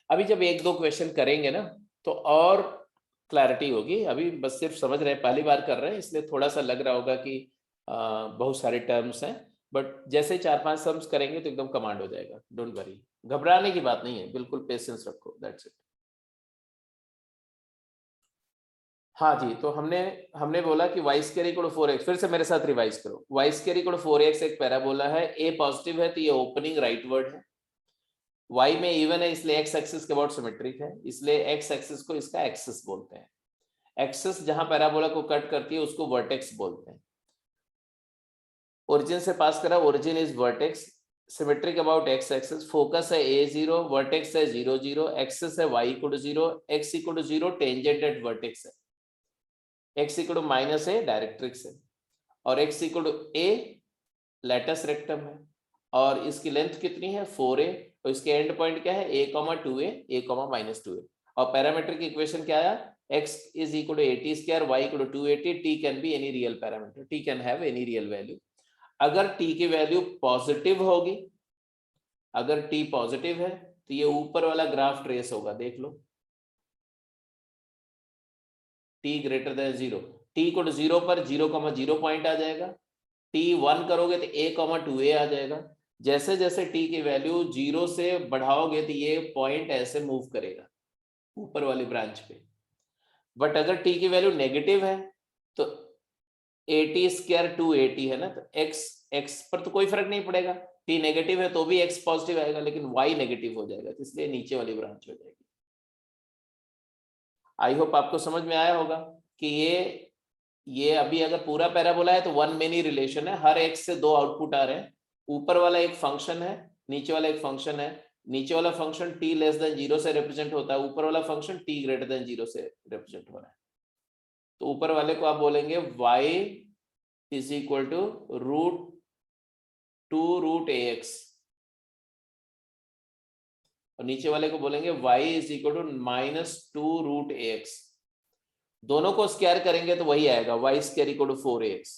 अभी जब एक दो क्वेश्चन करेंगे ना तो और क्लैरिटी होगी। अभी बस सिर्फ समझ रहे हैं, पहली बार कर रहे हैं, इसलिए थोड़ा सा लग रहा होगा कि बहुत सारे टर्म्स हैं, बट जैसे 4-5 टर्म्स करेंगे तो एकदम कमांड हो जाएगा। डोंट वरी, घबराने की बात नहीं है, बिल्कुल पेशेंस रखो, दैट्स इट। हाँ जी, तो हमने बोला कि y स्क्वायर इक्वल 4x, फिर से मेरे साथ रिवाइज करो। y स्क्वायर इक्वल 4x एक पैराबोला है, a पॉजिटिव है तो ये ओपनिंग राइट वर्ड है, y में इवन है इसलिए x एक्सिस के अबाउट सिमेट्रिक है, इसलिए x एक्सिस को इसका एक्सिस बोलते हैं। एक्सिस जहां पैराबोला को कट करती है उसको वर्टेक्स बोलते हैं। ओरिजिन से पास करा, origin is vertex, symmetric about x axis, focus है a0, वर्टेक्स है 0 0, एक्सिस है y = 0, x = 0, tangent at vertex है, x = -a डायरेक्ट्रिक्स है, और x = a लैटस रेक्टम है, और इसकी लेंथ कितनी है 4a, और इसके एंड पॉइंट क्या है a, 2a, a, -2a, और पैरामीट्रिक इक्वेशन क्या आया, x is equal to at square, y equal to 2at, t can be any real parameter, t can have any real value। अगर t की वैल्यू पॉजिटिव होगी, अगर t पॉजिटिव है तो ये ऊपर वाला ग्राफ ट्रेस होगा, देख लो, t greater than 0, t equal to 0 पर 0,0 पॉइंट आ जाएगा, t 1 करोगे तो a, 2a आ जाएगा। जैसे जैसे t की वैल्यू 0 से बढ़ाओगे तो ये पॉइंट ऐसे मूव करेगा ऊपर वाली ब्रांच पे। बट अगर t की वैल्यू नेगेटिव है तो at² 2at है ना, तो x पर तो कोई फर्क नहीं पड़ेगा, t नेगेटिव है तो भी x पॉजिटिव आएगा, लेकिन y नेगेटिव हो जाएगा, तो इसलिए नीचे वाली ब्रांच हो जाएगी। आई होप आपको समझ में आया होगा कि ये अभी अगर पूरा पैराबोला है तो वन मेनी रिलेशन है, हर x से दो आउटपुट आ रहे हैं, ऊपर वाला एक फंक्शन है, नीचे वाला एक फंक्शन है, नीचे वाला फंक्शन t लेस देन 0 से रिप्रेजेंट होता है, ऊपर वाला फंक्शन t ग्रेटर देन 0 से रिप्रेजेंट हो रहा है। तो ऊपर वाले को आप बोलेंगे y is equal to √2√ax, और नीचे वाले को बोलेंगे y is equal to -2√ax। दोनों को स्क्वायर करेंगे तो वही आएगा, y² equal to 4ax,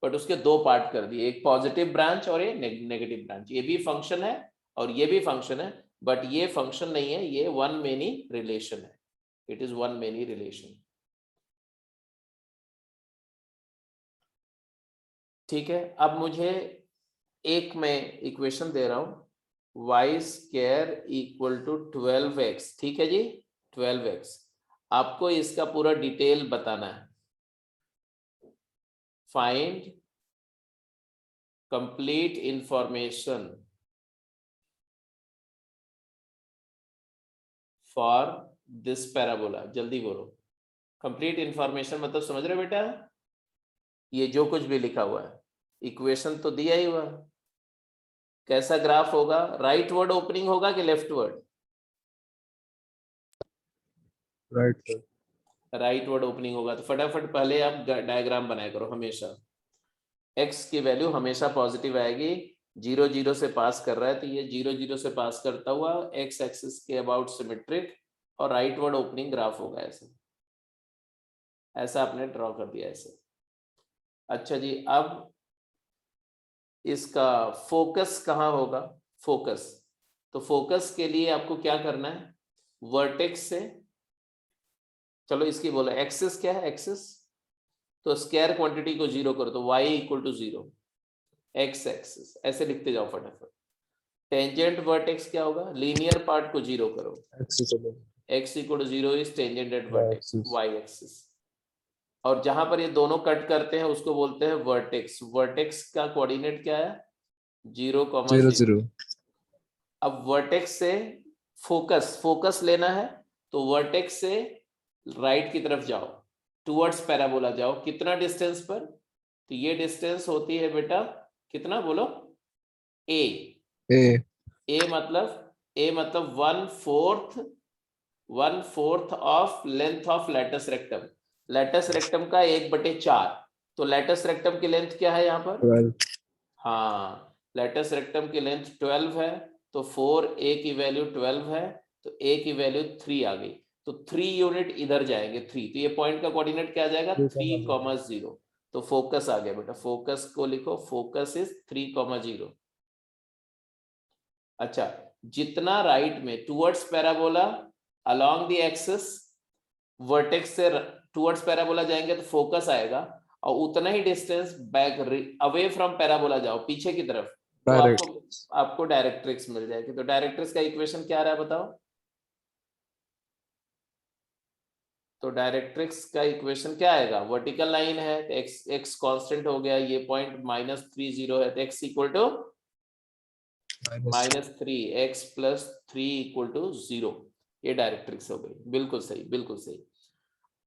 but उसके दो पार्ट कर दिए, एक पॉजिटिव ब्रांच और ये नेगेटिव ब्रांच। ये भी फंक्शन है और ये भी फंक्शन है, बट ये फंक्शन नहीं है, ये वन मेनी रिलेशन है, it is one many relation. ठीक है, अब मुझे एक मैं इक्वेशन दे रहा हूं, y² इक्वल टू 12x, ठीक है जी, 12x। आपको इसका पूरा डिटेल बताना है, find complete information for this parabola. जल्दी बोलो, कंप्लीट इंफॉर्मेशन मतलब समझ रहे हो बेटा, ये जो कुछ भी लिखा हुआ है, इक्वेशन तो दिया ही हुआ, कैसा ग्राफ होगा, राइट वर्ड ओपनिंग होगा कि left word, right word opening होगा, तो फटाफट पहले आप डायग्राम बनाया करो हमेशा। x की वैल्यू हमेशा पॉजिटिव आएगी, 0 0 से पास कर रहा है तो ये 0 0 से पास करता हुआ x एक्सिस के अबाउट सिमेट्रिक, और राइट वर्ड ओपनिंग ग्राफ होगा ऐसे, ऐसा आपने ड्रॉ कर दिया ऐसे। अच्छा जी, अब इसका फोकस कहाँ होगा, फोकस, तो फोकस के लिए आपको क्या करना है, वर्टेक्स से, चलो इसकी बोलो एक्सिस क्या है, एक्सिस तो स्क्वायर क्वांटिटी को 0 करो तो y equal to 0, x axis ऐसे लिखते जाओ फटाफट। टेंजेंट वर्टेक्स क्या होगा, लीनियर पार्ट को 0 करो, x equal to 0 is tangent at vertex, y axis, और जहां पर ये दोनों कट करते हैं उसको बोलते हैं वर्टेक्स। वर्टेक्स का कोऑर्डिनेट क्या है 0,0। अब वर्टेक्स से फोकस लेना है तो वर्टेक्स से राइट की तरफ जाओ, टुवर्ड्स पैराबोला जाओ, कितना डिस्टेंस पर, तो ये डिस्टेंस होती है बेटा कितना बोलो, a मतलब 1/4 of length of latus rectum. Latus rectum का 1/4, तो लैटस रेक्टम की लेंथ क्या है यहाँ पर 12। हाँ, लैटस रेक्टम की लेंथ 12 है, तो 4a की वैल्यू 12 है, तो a की वैल्यू 3 आ गई, तो 3 यूनिट इधर जाएंगे 3, तो ये पॉइंट का कोऑर्डिनेट क्या आ जाएगा 3,0। तो फोकस आ गया बेटा, फोकस को लिखो, फोकस इज 3,0। अच्छा, जितना राइट में towards parabola along the axis, vertex से टुवर्ड्स पैराबोला जाएंगे तो फोकस आएगा, और उतना ही distance back away from parabola जाओ पीछे की तरफ, तो आपको डायरेक्ट्रिक्स मिल जाएगी। तो डायरेक्ट्रिक्स का इक्वेशन क्या आ रहा है बताओ, तो डायरेक्ट्रिक्स का इक्वेशन क्या आएगा, वर्टिकल लाइन है तो x कांस्टेंट हो गया, ये पॉइंट -30 है तो x equal to -3x plus 3 equal to 0। ये डायरेक्ट्रिक्स हो गई, बिल्कुल सही बिल्कुल सही।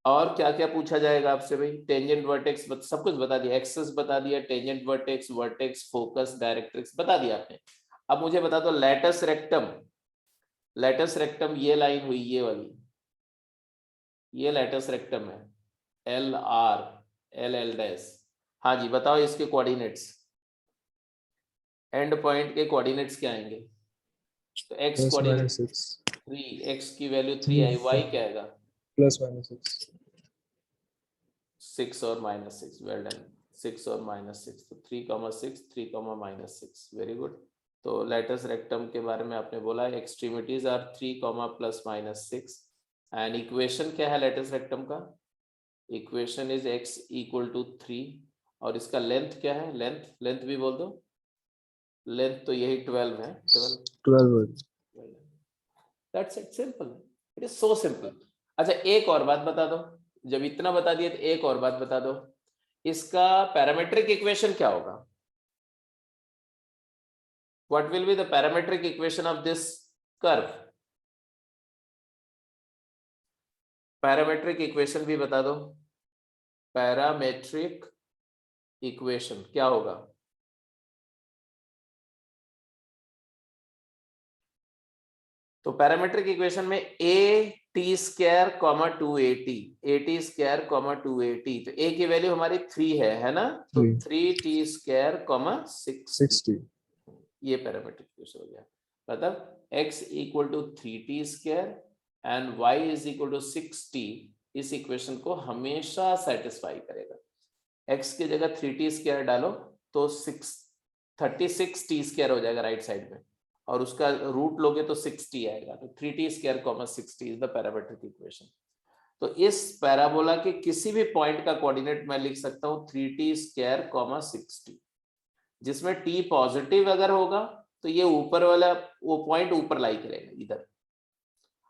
और क्या क्या पूछा जाएगा आपसे भाई? टेंजेंट वर्टेक्स सब कुछ बता दिया, एक्सेस बता दिया, tangent vertex, vertex, focus, directrix बता दिया आपने। अब मुझे बता दो लैटस रेक्टम। लैटस रेक्टम ये लाइन हुई ये वाली, ये लैटस रेक्टम है, L R L L dash. हाँ जी बताओ इसके कोऑर्डिनेट्स, एंड पॉइंट के कोऑर्डिनेट्स क्या आएंगे? तो x plus coordinate minus 6 3, x की वैल्यू 3 आई, y क्या आएगा? प्लस माइनस 6 6 और -6, वेल डन। 6 और -6, तो 3,6 3,-6, वेरी गुड। तो लेटस रेक्टम के बारे में आपने बोला एक्सट्रीमिटीज आर 3, +-6 एंड इक्वेशन क्या है लेटस रेक्टम का? Equation is x equal to 3 और इसका लेंथ क्या है? लेंथ भी बोल दो, लेंथ तो यही 12 है, 12। That's it, simple, it is so simple. अच्छा एक और बात बता दो, जब इतना बता दिए तो एक और बात बता दो, इसका पैरामेट्रिक इक्वेशन क्या होगा? What will be the parametric equation of this curve? Parametric equation भी बता दो, पैरामेट्रिक इक्वेशन क्या होगा? तो पैरामेट्रिक इक्वेशन में a t square, 2at, at square, 2at, तो a की वैल्यू हमारी 3 है ना? तो 3t स्क्वायर, 60, ये पैरामेट्रिक इक्वेशन हो गया। मतलब x equal to 3t square and y is equal to 6t, इस इक्वेशन को हमेशा सेटिस्फाई करेगा। x की जगह 3t स्क्वायर डालो तो 36t स्क्वायर हो जाएगा राइट साइड में, और उसका रूट लोगे तो 60 आएगा, तो 3t square, 60 is the parametric equation. तो इस पैराबोला के किसी भी पॉइंट का कोऑर्डिनेट मैं लिख सकता हूँ 3t स्क्वायर, 60, जिसमें t पॉजिटिव अगर होगा तो ये ऊपर वाला वो पॉइंट ऊपर लाई करेगा इधर,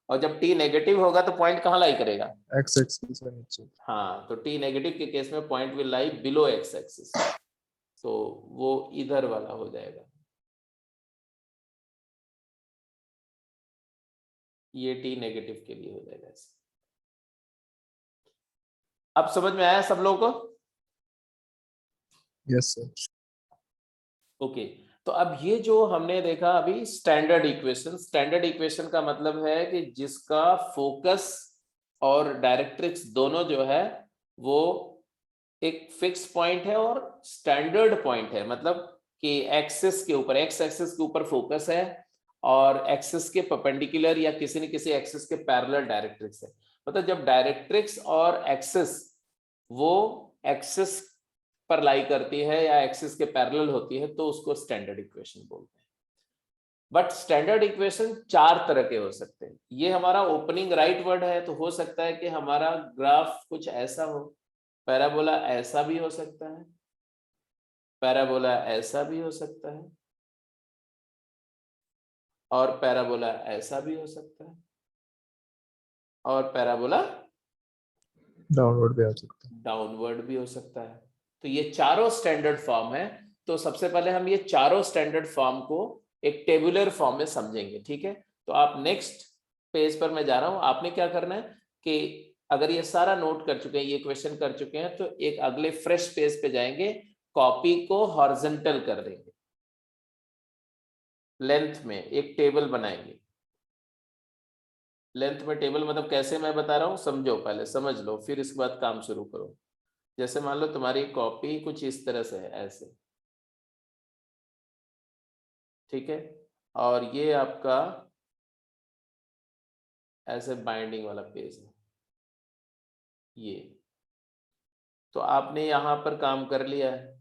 और जब t नेगेटिव होगा तो पॉइंट कहाँ लाई करेगा? x एक्सिस से नीचे। हाँ, तो t नेगेटिव के केस में point will lie below x axis, तो वो इधर वाला हो जाएगा, ये t नेगेटिव के लिए हो जाएगा ऐसे। अब समझ में आया सब लोगों को? Yes sir. ओके, तो अब ये जो हमने देखा अभी स्टैंडर्ड इक्वेशन, स्टैंडर्ड इक्वेशन का मतलब है कि जिसका फोकस और डायरेक्ट्रिक्स दोनों जो है वो एक फिक्स पॉइंट है और स्टैंडर्ड पॉइंट है, मतलब कि एक्सिस के ऊपर, एक्स एक्सिस के ऊपर फोकस है और एक्सिस के परपेंडिकुलर या किसी न किसी एक्सिस के पैरेलल डायरेक्ट्रिक्स है। मतलब जब डायरेक्ट्रिक्स और एक्सिस वो एक्सिस पर लाई करती है या एक्सिस के पैरेलल होती है तो उसको स्टैंडर्ड इक्वेशन बोलते हैं। बट स्टैंडर्ड इक्वेशन 4 तरह के हो सकते हैं। ये हमारा ओपनिंग राइट वर्ड है, तो हो सकता है कि हमारा ग्राफ कुछ ऐसा हो, पैराबोला ऐसा भी हो सकता है, पैराबोला ऐसा भी हो सकता है, और पैराबोला ऐसा भी हो सकता है, और पैराबोला डाउनवर्ड भी आ सकता है। डाउनवर्ड भी हो सकता है। तो ये चारों स्टैंडर्ड फॉर्म है। तो सबसे पहले हम ये चारों स्टैंडर्ड फॉर्म को एक टेबुलर फॉर्म में समझेंगे, ठीक है? तो आप नेक्स्ट पेज पर मैं जा रहा हूं, आपने क्या करना है कि अगर ये सारा नोट कर चुके हैं, ये क्वेश्चन कर चुके हैं, तो एक अगले फ्रेश पेज पे जाएंगे, कॉपी को हॉरिजॉन्टल कर देंगे, लेंथ में एक टेबल बनाएंगे। लेंथ में टेबल मतलब कैसे, मैं बता रहा हूं, समझो, पहले समझ लो फिर इसके बाद काम शुरू करो। जैसे मान लो तुम्हारी कॉपी कुछ इस तरह से है, ऐसे, ठीक है, और ये आपका ऐसे बाइंडिंग वाला पेज है ये, तो आपने यहाँ पर काम कर लिया है,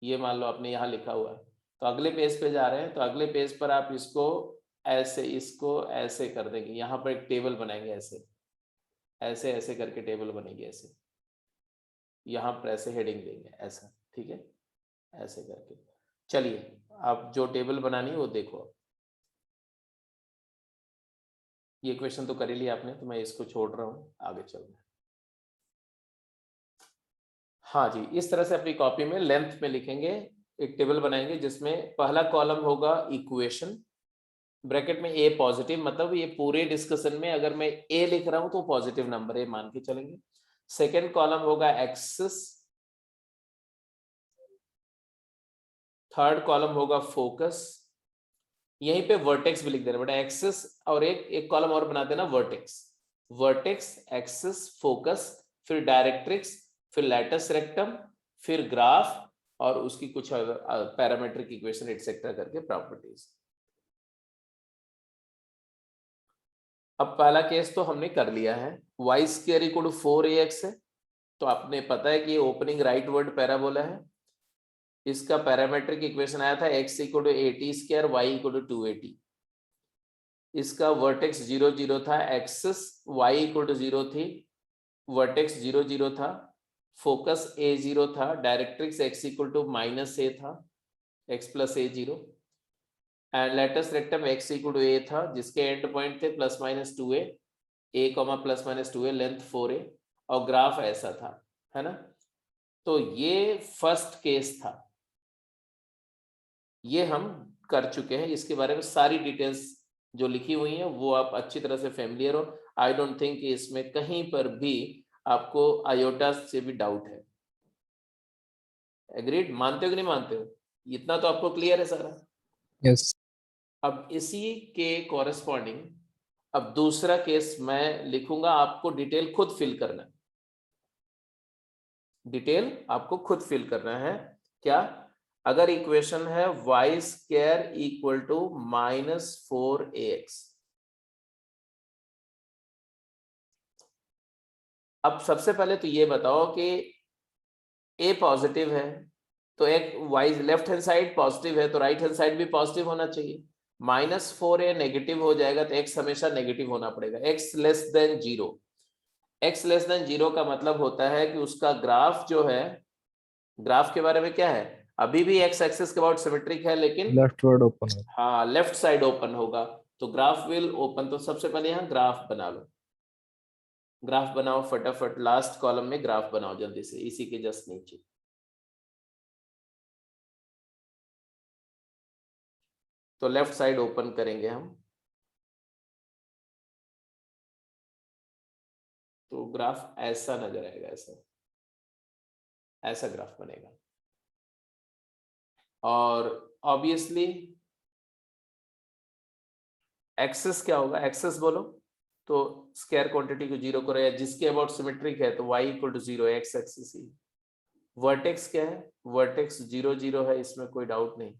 ये मान लो आपने यहाँ लिखा हुआ है, तो अगले पेज पे जा रहे हैं, तो अगले पेज पर आप इसको ऐसे कर देंगे, यहाँ पर एक टेबल बनाएंगे, ऐसे ऐसे ऐसे करके टेबल बनेगी, ऐसे यहाँ पर ऐसे हेडिंग देंगे, ऐसा, ठीक है, ऐसे करके। चलिए आप जो टेबल बनानी है वो देखो। ये क्वेश्चन तो कर ही लिया आपने, तो मैं इसको छोड़ रहा हूँ, आगे चल रहे हैं। हाँ जी, इस तरह से अपनी कॉपी में लेंथ में लिखेंगे एक टेबल बनाएंगे जिसमें पहला कॉलम होगा इक्वेशन, ब्रैकेट में ए पॉजिटिव, मतलब ये पूरे डिस्कशन में अगर मैं ए लिख रहा हूं तो पॉजिटिव नंबर है मान के चलेंगे। सेकेंड कॉलम होगा एक्सिस, थर्ड कॉलम होगा फोकस, यहीं पे वर्टेक्स भी लिख देना बेटा, एक्सिस और एक कॉलम और बना देना वर्टेक्स, वर्टेक्स एक्सिस फोकस, फिर डायरेक्ट्रिक्स, फिर लैटिस रेक्टम, फिर ग्राफ और उसकी कुछ पैरामीट्रिक इक्वेशन एटसेट्रा करके प्रॉपर्टीज। अब पहला केस तो हमने कर लिया है, Y square equal to 4ax है, तो आपने पता है कि ये ओपनिंग राइट वर्ड पैराबोला है, इसका पैरामेट्रिक इक्वेशन आया था x equal to 80 square y equal to 280, इसका वर्टेक्स 0 0 था, एक्सिस y इक्वल टू 0 थी, वर्टेक्स 0 0 था, फोकस a0 था, directrix x equal to -a था, x plus a0, and latus rectum x equal to a था जिसके एंड पॉइंट थे plus minus 2a, a comma plus minus 2a, length 4a, और ग्राफ ऐसा था, है ना। तो ये फर्स्ट केस था, ये हम कर चुके हैं, इसके बारे में सारी डिटेल्स जो लिखी हुई हैं वो आप अच्छी तरह से फैमिलियर हो। आई डोंट थिंक कि इसमें कहीं पर भी आपको आयोटा से भी डाउट है। एग्रीड, मानते हो कि नहीं मानते हो? इतना तो आपको क्लियर है सारा? यस। अब इसी के कॉरेस्पॉन्डिंग अब दूसरा केस मैं लिखूंगा, आपको डिटेल खुद फिल करना है, डिटेल आपको खुद फिल करना है। क्या? अगर इक्वेशन है Y square equal to -4ax, अब सबसे पहले तो ये बताओ कि a पॉजिटिव है तो एक y left hand side positive है तो राइट हैंड साइड भी पॉजिटिव होना चाहिए, -4a नेगेटिव हो जाएगा तो x हमेशा नेगेटिव होना पड़ेगा, x less than 0, x less than 0 का मतलब होता है कि उसका ग्राफ जो है, ग्राफ के बारे में क्या है, अभी भी x एक्सिस के अबाउट सिमेट्रिक है लेकिन लेफ्ट वर्ड ओपन है। हाँ लेफ्ट साइड ओपन होगा, तो ग्राफ विल ओपन। तो सबसे पहले यहाँ ग्राफ बना लो, ग्राफ बनाओ फटाफट, लास्ट कॉलम में ग्राफ बनाओ जल्दी से, इसी के जस्ट नीचे। तो लेफ्ट साइड ओपन करेंगे हम, तो ग्राफ ऐसा नजर आएगा, ऐसा ऐसा ग्राफ बनेगा। और ऑब्वियसली एक्सेस क्या होगा, एक्सेस बोलो तो स्क्वायर क्वांटिटी को 0 करो, या जिसके अबाउट सिमेट्रिक है तो y equal to 0, x axis ही। वर्टेक्स क्या है, वर्टेक्स 0 0 है, इसमें कोई डाउट नहीं।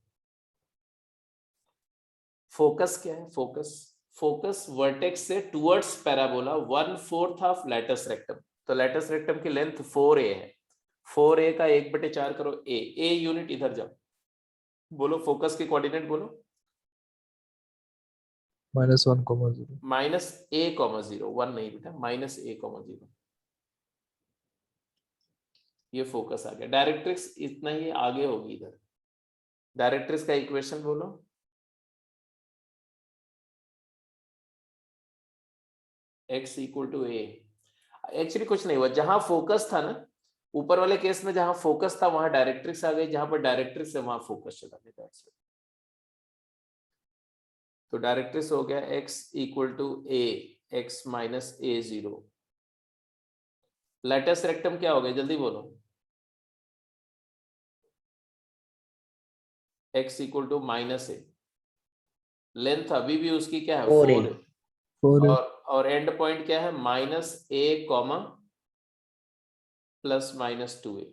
फोकस क्या है, फोकस फोकस वर्टेक्स से towards parabola 1/4 of latus rectum, तो लैटिस रेक्टम की लेंथ 4a है, 4a का 1/4 करो a यूनिट इधर जाओ, बोलो फोकस के कोऑर्डिनेट बोलो, -1,0 -a,0 1 नहीं बेटा, -a,0, ये फोकस आ गया। डायरेक्ट्रिक्स इतना ही आगे होगी इधर, डायरेक्ट्रिक्स का इक्वेशन बोलो, x equal to a, actually कुछ नहीं हुआ, जहां फोकस था ना ऊपर वाले केस में, जहां फोकस था वहां डायरेक्ट्रिक्स आ गई, जहां पर डायरेक्ट्रिक्स है वहां फोकस चला गया, तो डायरेक्ट्रिक्स हो गया x equal to a, x minus a0। Latus rectum क्या हो गया जल्दी बोलो, x equal to -a, length अभी भी उसकी क्या है 4 है, 4 और एंड पॉइंट क्या है -a, +-2a।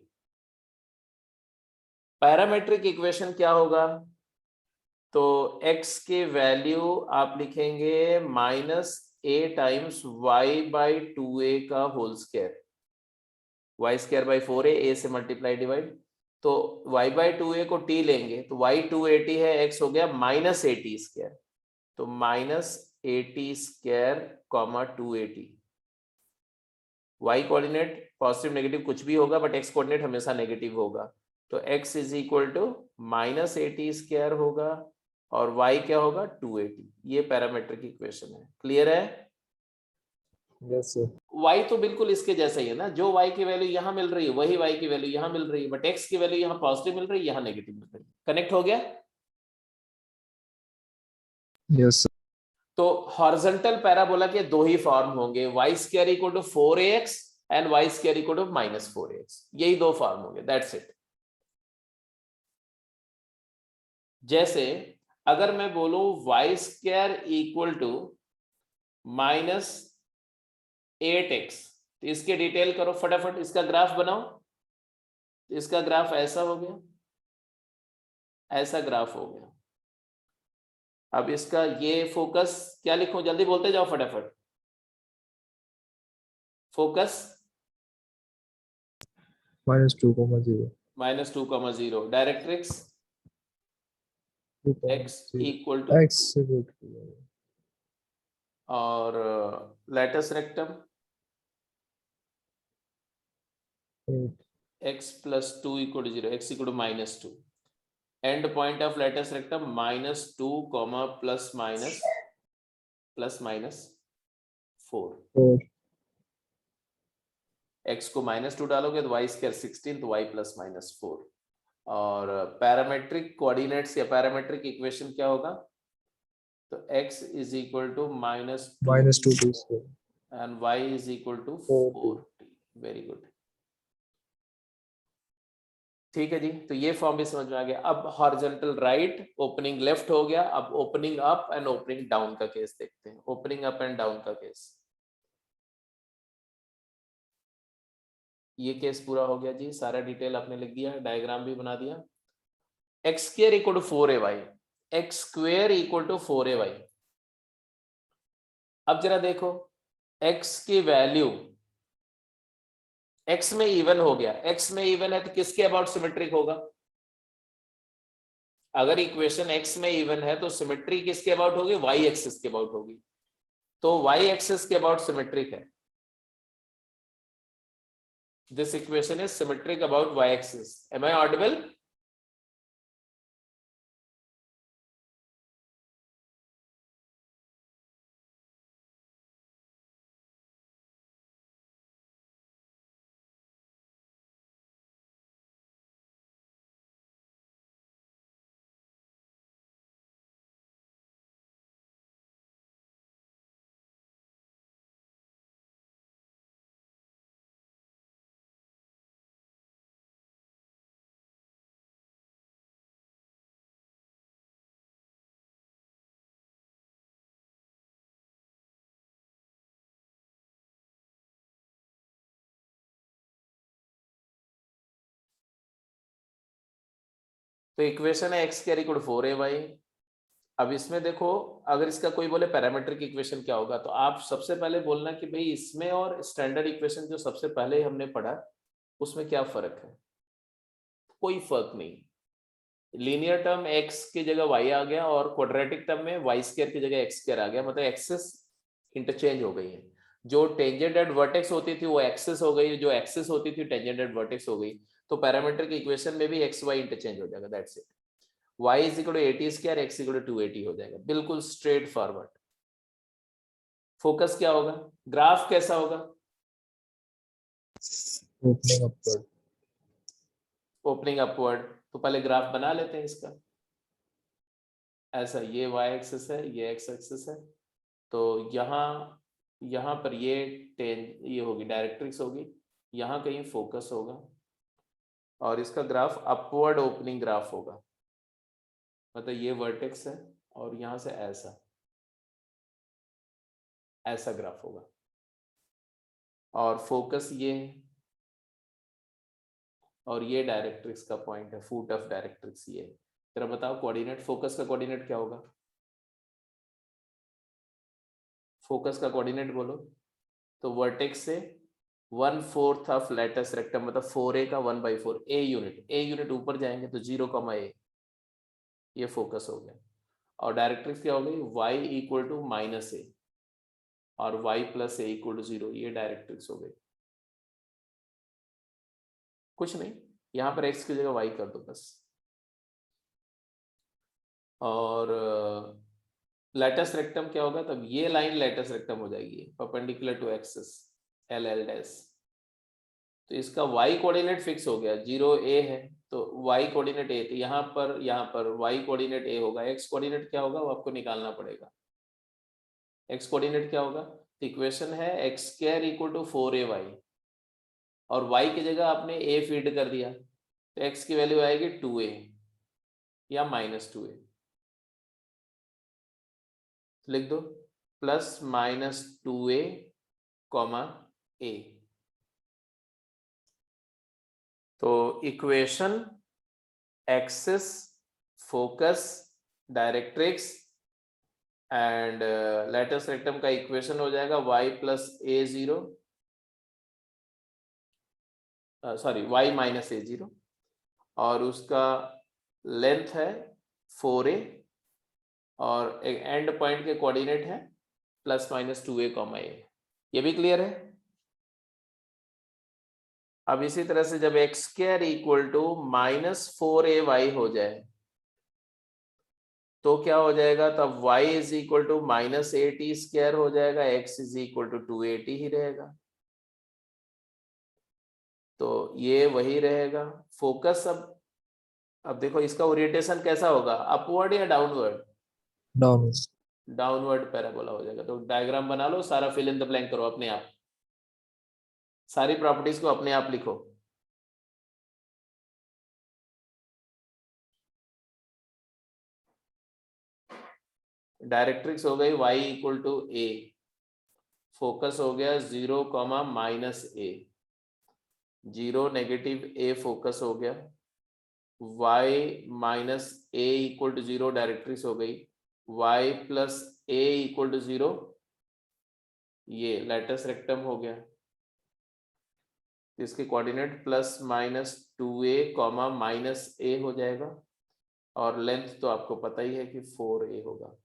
पैरामेट्रिक इक्वेशन क्या होगा, तो x के वैल्यू आप लिखेंगे -a टाइम्स y/2a का होल स्क्वायर, y²/4a, a से मल्टीप्लाई डिवाइड, तो y/2a को t लेंगे तो y 280 है, x हो गया -80², तो -80² 280। y कोऑर्डिनेट पॉजिटिव नेगेटिव कुछ भी होगा बट x कोऑर्डिनेट हमेशा नेगेटिव होगा, तो x इज इक्वल टू -80² होगा और y क्या होगा 280। ये पैरामेट्रिक इक्वेशन है, क्लियर है? Yes sir. y तो बिल्कुल इसके जैसा ही है ना, जो y की वैल्यू यहाँ मिल रही है वही y की वैल्यू यहाँ मिल रही है, बट x की वैल्यू यहाँ पॉजिटिव मिल रही है, यहाँ नेगेटिव मिल रही है। कनेक्ट हो गया? Yes sir. तो हॉरिजॉन्टल पैराबोला के दो ही फॉर्म होंगे, y square equal to 4ax and y square equal to -4ax, यही दो फॉर्म होंगे, दैट्स इट। जैसे अगर मैं बोलूं Y square equal to -8x, तो इसके डिटेल करो फटाफट, इसका ग्राफ बनाओ। इसका ग्राफ ऐसा हो गया, ऐसा ग्राफ हो गया। अब इसका ये फोकस क्या लिखूं, जल्दी बोलते जाओ फटाफट। Focus -2,0 -2,0, directrix x 2,0 equal to x से good और latus rectum 8 x + 2 = 0, x = -2, end point of latus rectum -2, ±4। 4 x को -2 डालोगे तो y स्क्वायर 16, तो y + -4। और पैरामेट्रिक कोऑर्डिनेट्स या पैरामेट्रिक इक्वेशन क्या होगा, तो x = -2 and y = 4t। Very good, ठीक है जी। तो ये फॉर्म भी समझ में आ गया। अब हॉरिजॉन्टल राइट, ओपनिंग लेफ्ट हो गया। अब opening up and opening down का केस देखते हैं। ओपनिंग अप एंड डाउन का केस, ये केस पूरा हो गया जी, सारा डिटेल आपने लिख दिया, डायग्राम भी बना दिया। x² = 4ay, x² = 4ay। अब जरा देखो, x की वैल्यू x में इवन हो गया, x में इवन है तो किसके अबाउट सिमेट्रिक होगा? अगर इक्वेशन x में इवन है तो सिमेट्री किसके अबाउट होगी? y एक्सिस के अबाउट होगी। तो y एक्सिस के अबाउट सिमेट्रिक है। This equation is symmetric about y axis. Am I audible? तो इक्वेशन है x² = 4ay। अब इसमें देखो, अगर इसका कोई बोले पैरामीट्रिक इक्वेशन क्या होगा, तो आप सबसे पहले बोलना कि भाई इसमें और स्टैंडर्ड इक्वेशन जो सबसे पहले हमने पढ़ा उसमें क्या फर्क है? कोई फर्क नहीं। लीनियर टर्म x की जगह y आ गया और क्वाड्रेटिक टर्म में y² की जगह x² आ गया, मतलब एक्सिस इंटरचेंज हो गई है। जो टेंजेंट एट वर्टेक्स होती थी वो एक्सिस हो गई, जो एक्सिस होती थी टेंजेंट एट वर्टेक्स हो गई। तो पैरामीट्रिक इक्वेशन में भी x y इंटरचेंज हो जाएगा, दैट्स इट। y = 80², x = 280 हो जाएगा, बिल्कुल स्ट्रेट फॉरवर्ड। फोकस क्या होगा, ग्राफ कैसा होगा? opening upward opening upward. तो पहले ग्राफ बना लेते हैं इसका। ऐसा, ये y एक्सिस है, ये x एक्सिस है। तो यहाँ पर ये होगी डायरेक्ट्रिक्स होगी, यहाँ कहीं फोकस होगा और इसका ग्राफ अपवर्ड ओपनिंग ग्राफ होगा, मतलब ये वर्टेक्स है और यहाँ से ऐसा ग्राफ होगा और फोकस ये है और ये डायरेक्ट्रिक्स का पॉइंट है, फुट ऑफ डायरेक्ट्रिक्स ये है। जरा बताओ कोऑर्डिनेट, फोकस का कोऑर्डिनेट क्या होगा? फोकस का कोऑर्डिनेट बोलो। तो वर्टेक्स से 1/4 ऑफ लेटस रेक्टम, मतलब 4a का 1/4 a यूनिट ऊपर जाएंगे तो 0, a, ये फोकस हो गया। और डायरेक्ट्रिक्स क्या हो गई? y = -a और y + a = 0, ये डायरेक्ट्रिक्स हो गई। कुछ नहीं, यहाँ पर x की जगह y कर दो बस। और लेटस रेक्टम क्या होगा? तब ये लाइन लेटस रेक्टम हो जाएगी परपेंडिकुलर टू एक्सिस LL'। तो इसका y कोऑर्डिनेट फिक्स हो गया, 0a है तो y कोऑर्डिनेट a, तो यहाँ पर y कोऑर्डिनेट a होगा, x कोऑर्डिनेट क्या होगा वो आपको निकालना पड़ेगा। x कोऑर्डिनेट क्या होगा, तो इक्वेशन है x square equal to 4ay और y की जगह आपने a फीड कर दिया, तो x की वैल्यू आएगी 2a या -2a, लिख दो +-2a, a। तो equation axis, focus, directrix and lattice rectum का इक्वेशन हो जाएगा y + a0, sorry y - a0, और उसका लेंथ है 4a और एक एंड पॉइंट के कोऑर्डिनेट है +-2a, a। ये भी क्लियर है। अब इसी तरह से जब x square equal to -4ay हो जाए तो क्या हो जाएगा, तब y is equal to -8t² हो जाएगा, x is equal to 2at ही रहेगा, तो ये वही रहेगा। फोकस अब देखो इसका ओरिएंटेशन कैसा होगा, अपवर्ड या डाउनवर्ड, डाउन। डाउनवर्ड पैराबोला हो जाएगा। तो डायग्राम बना लो, सारा फिल इन द ब्लैंक करो अपने आप, सारी प्रॉपर्टीज को अपने आप लिखो। डायरेक्ट्रिक्स हो गई y equal to a, focus हो गया 0, -a, 0 -a फोकस हो गया, y - a equal to 0 directrix हो गई, y + a इक्वल टू 0 ये लैटिस रेक्टम हो गया, इसके कोऑर्डिनेट +-2a, -a हो जाएगा, और लेंथ तो आपको पता ही है कि 4a होगा।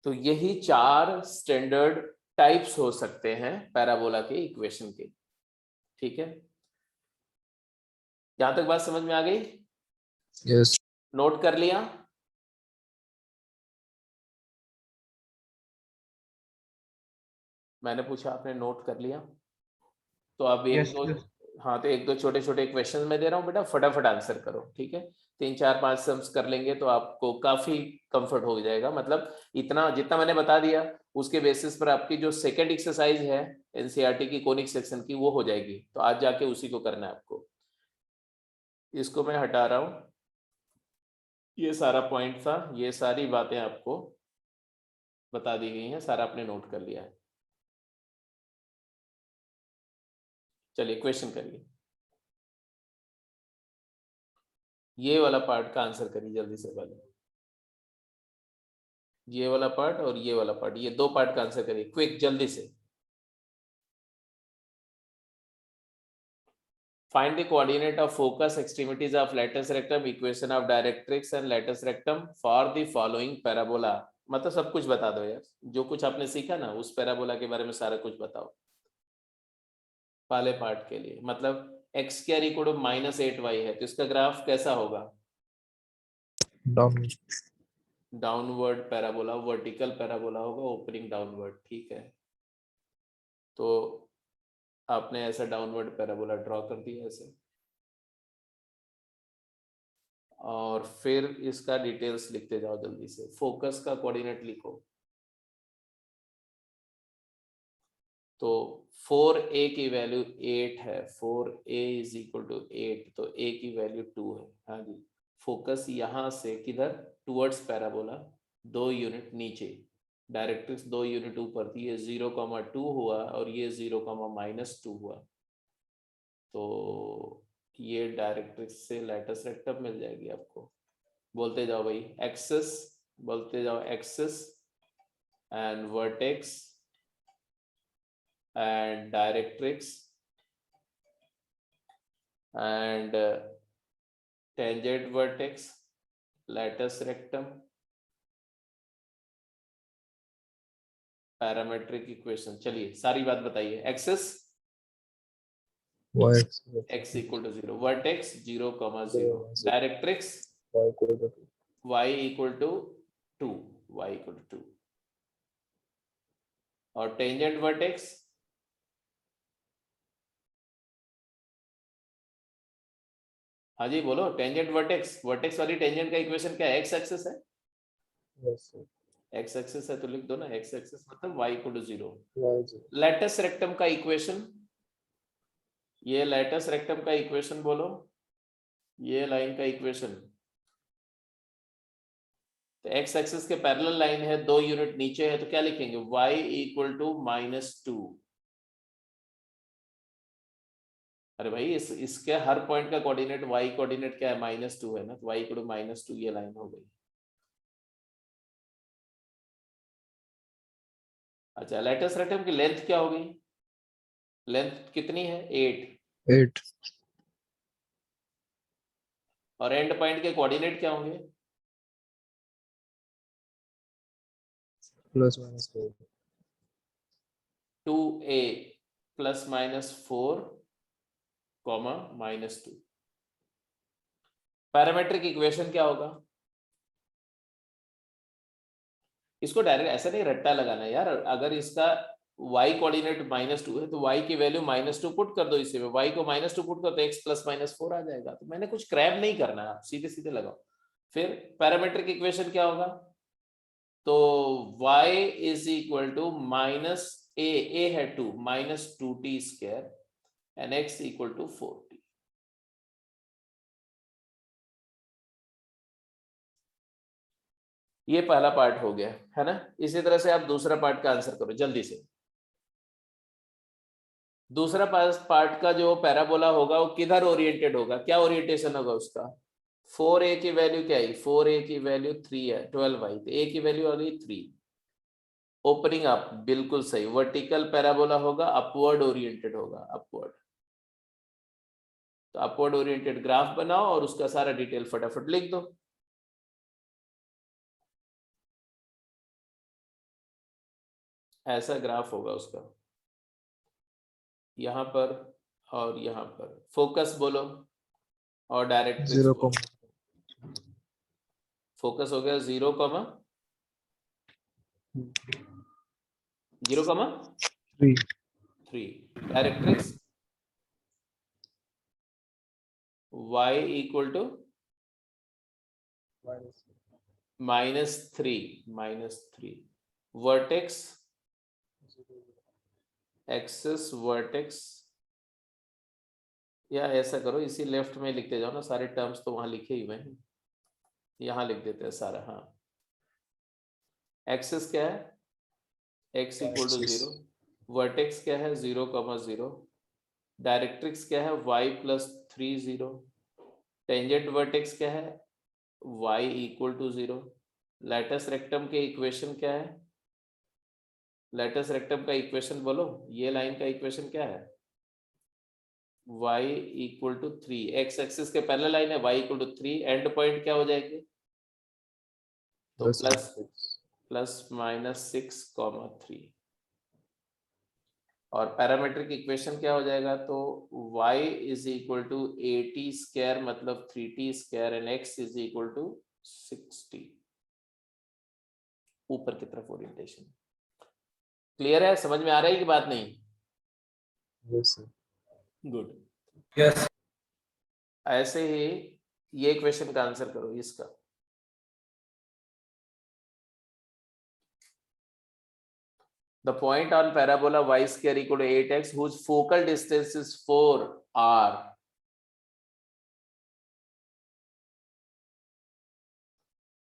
तो यही 4 स्टैंडर्ड टाइप्स हो सकते हैं पैराबोला के इक्वेशन के, ठीक है। यहां तक बात समझ में आ गई? यस। नोट कर लिया? मैंने पूछा, आपने नोट कर लिया? तो अब एक दो, हाँ तो एक दो छोटे छोटे क्वेश्चन मैं दे रहा हूँ बेटा, फटाफट आंसर करो, ठीक है। 3 4 5 सम्स कर लेंगे तो आपको काफी कंफर्ट हो जाएगा, मतलब इतना जितना मैंने बता दिया उसके बेसिस पर आपकी जो सेकंड एक्सरसाइज है एनसीईआरटी की कोनिक सेक्शन की वो हो जाएगी, तो आज जाके उसी को करना है आपको। इसको मैं हटा रहा हूँ, ये सारा पॉइंट था, ये सारी बातें आपको बता दी गई हैं, सारा आपने नोट कर लिया है। चलिए क्वेश्चन करिए, ये वाला पार्ट का आंसर करिए जल्दी से पहले, ये वाला पार्ट और ये वाला पार्ट, ये 2 पार्ट का आंसर करिए क्विक जल्दी से। Find the coordinate of focus extremities of latus rectum, equation of directrix and latus rectum for the following parabola। मतलब सब कुछ बता दो यार, जो कुछ आपने सीखा ना उस पैराबोला के बारे में सारा कुछ बताओ। पहले पार्ट के लिए मतलब x square equal to -8y है, तो इसका ग्राफ कैसा होगा? Down. Downward parabola, vertical parabola होगा, ओपनिंग डाउनवर्ड, ठीक है। तो आपने ऐसा डाउनवर्ड पैराबोला ड्रॉ कर दिया ऐसे, और फिर इसका डिटेल्स लिखते जाओ जल्दी से। फोकस का कोऑर्डिनेट लिखो, तो 4a की वैल्यू 8 है, 4a इज इक्वल टू 8, तो a की वैल्यू 2 है। हाँ जी, फोकस यहां से किधर, टुवर्ड्स पैराबोला 2 यूनिट नीचे, डायरेक्ट्रिक्स 2 यूनिट ऊपर थी, ये 0,2 हुआ और ये 0,-2 हुआ, तो ये डायरेक्ट्रिक्स से लैटिस रेक्टम मिल जाएगी आपको। बोलते जाओ भाई, एक्सिस बोलते जाओ, axis and vertex and directrix and tangent vertex, latus rectum, parametric equation. चलिए सारी बात बताइए। Axis x equal to 0, vertex 0,0, directrix y equal to 2, y equal to 2, और टेंजेंट वर्टेक्स हाँ जी बोलो, टेंजेंट वर्टेक्स, वर्टेक्स वाली टेंजेंट का इक्वेशन क्या है? एक्स एक्सिस है, Yes, sir. एक्स एक्सिस है तो लिख दो ना, एक्स एक्सिस मतलब y equal to 0। Y zero. Latus rectum का इक्वेशन, ये लैटिस रेक्टम का इक्वेशन बोलो, ये लाइन का इक्वेशन। तो एक्स एक्सिस के पैरेलल लाइन है, 2 यूनिट नीचे है, तो क्या लिखेंगे? y equal to -2। अरे भाई इसके हर पॉइंट का कोऑर्डिनेट y कोऑर्डिनेट क्या है? -2 है ना, तो y इक्वल टू -2 ये लाइन हो गई। अच्छा, लैटिस रेक्टम की लेंथ क्या होगी? लेंथ कितनी है? 8। 8 और एंड पॉइंट के कोऑर्डिनेट क्या होंगे? plus minus 4. 2a plus minus 4 comma -2। Parametric equation क्या होगा? इसको डायरेक्ट ऐसा नहीं रट्टा लगाना यार, अगर इसका y कोऑर्डिनेट -2 है तो y की वैल्यू -2 पुट कर दो इसी में, y को -2 पुट कर तो x प्लस -4 आ जाएगा। तो मैंने कुछ क्रैब नहीं करना, सीधे सीधे लगाओ। फिर पैरामेट्रिक इक्वेशन क्या होगा? तो y is equal to a है 2 -2t square and x equal to 4t। ये पहला पार्ट हो गया है ना। इसी तरह से आप दूसरा पार्ट का आंसर करो जल्दी से। दूसरा पार्ट का जो पैराबोला होगा वो किधर ओरिएंटेड होगा? क्या ओरिएंटेशन होगा उसका? 4a की वैल्यू क्या है? 4a की वैल्यू 3 है, 12y, तो a की वैल्यू आ गई 3। ओपनिंग अप, बिल्कुल सही, वर्टिकल पैराबोला होगा, अपवर्ड ओरिएंटेड होगा, अपवर्ड। तो अपवर्ड ओरिएंटेड ग्राफ बनाओ और उसका सारा डिटेल फटाफट लिख दो। ऐसा ग्राफ होगा उसका, यहाँ पर और यहाँ पर। फोकस बोलो और डायरेक्ट्रिक्स 0, बोलो। फोकस हो गया 0, 3. 3। Directrix y equal to -3। Vertex axis vertex, या ऐसा करो इसी लेफ्ट में लिखते जाओ ना, सारे टर्म्स तो वहां लिखे ही हुए हैं, यहाँ लिख देते हैं सारा। हाँ, एक्सिस क्या है? x equal to 0। वर्टेक्स क्या है? 0, 0। डायरेक्ट्रिक्स क्या है? y plus 3, 0। टेंजेंट वर्टेक्स क्या है? y equal to 0। Latus rectum के इक्वेशन क्या है? लैटिस रेक्टम का इक्वेशन बोलो, ये लाइन का इक्वेशन क्या है? y equal to 3। X axis के पैरेलल लाइन है, y equal to 3। End point क्या हो जाएंगे? तो प्लस -6, 3। और पैरामेट्रिक इक्वेशन क्या हो जाएगा? तो y is equal to 80 square मतलब 3t square and x is equal to 60। ऊपर की तरफ ओरिएंटेशन। क्लियर है? समझ में आ रहा है कि बात नहीं? Yes, sir. गुड। Yes. ऐसे ही ये क्वेश्चन का आंसर करो इसका। The point on parabola y square equal to 8x whose focal distance is 4r.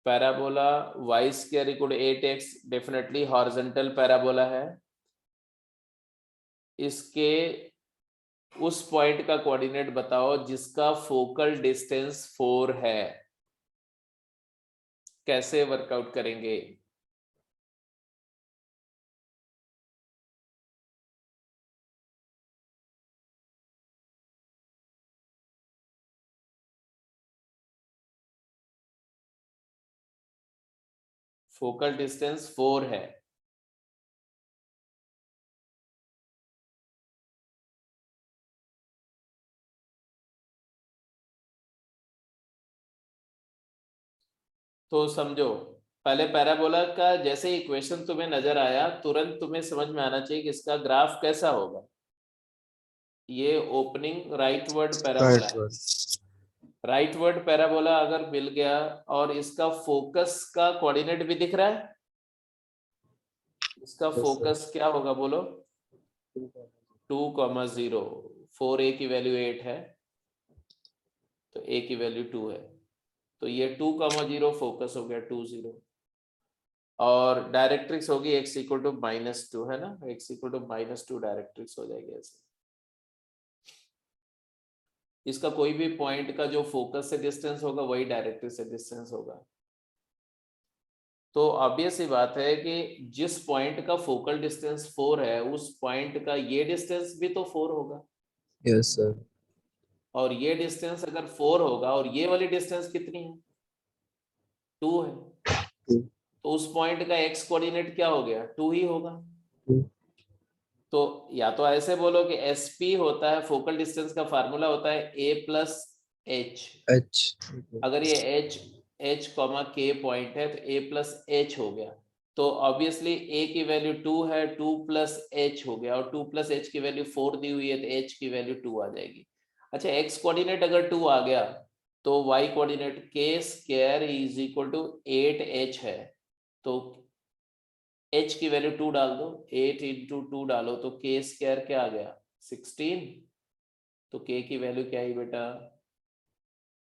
Parabola y square equal to 8x definitely horizontal parabola है। इसके उस पॉइंट का कोऑर्डिनेट बताओ जिसका फोकल डिस्टेंस 4 है। कैसे वर्कआउट करेंगे? फोकल डिस्टेंस 4 है। तो समझो, पहले पैराबोला का जैसे इक्वेशन तुम्हें नजर आया तुरंत तुम्हें समझ में आना चाहिए कि इसका ग्राफ कैसा होगा। ये ओपनिंग राइटवर्ड पैराबोला है। राइट वर्ड पैराबोला अगर मिल गया और इसका फोकस का कोऑर्डिनेट भी दिख रहा है, इसका Yes, sir. फोकस क्या होगा बोलो? 2,0, 4a की वैल्यू 8 है तो a की वैल्यू 2 है, तो ये 2,0 फोकस हो गया 2,0 और डायरेक्ट्रिक्स होगी x इक्वल टू -2 है ना, x इक्वल टू -2 डायरेक्ट्रिक्स हो जाएगी ऐसे। इसका कोई भी पॉइंट का जो फोकस से डिस्टेंस होगा वही डायरेक्ट्रिक्स से डिस्टेंस होगा। तो ऑब्वियस सी बात है कि जिस पॉइंट का फोकल डिस्टेंस 4 है उस पॉइंट का ये डिस्टेंस भी तो 4 होगा, Yes, sir. और ये डिस्टेंस अगर 4 होगा और ये वाली डिस्टेंस कितनी है? 2 है, 2. तो उस पॉइंट का x कोऑर्डिनेट क्या हो गया? 2 ही होगा। 2. तो या तो ऐसे बोलो कि SP होता है, फोकल डिस्टेंस का फार्मूला होता है a प्लस h। H. अगर ये h k पॉइंट है तो a प्लस h हो गया, तो ऑब्वियसली a की वैल्यू 2 है, 2 प्लस h हो गया, और 2 प्लस h की वैल्यू 4 दी हुई है तो h की वैल्यू 2 आ जाएगी। अच्छा, x कोऑर्डिनेट अगर 2 आ गया तो y coordinate k² is equal to 8h है, तो h की वैल्यू 2 डाल दो, 8 इंटू 2 डालो तो k² क्या आ गया? 16। तो k की वैल्यू क्या है बेटा?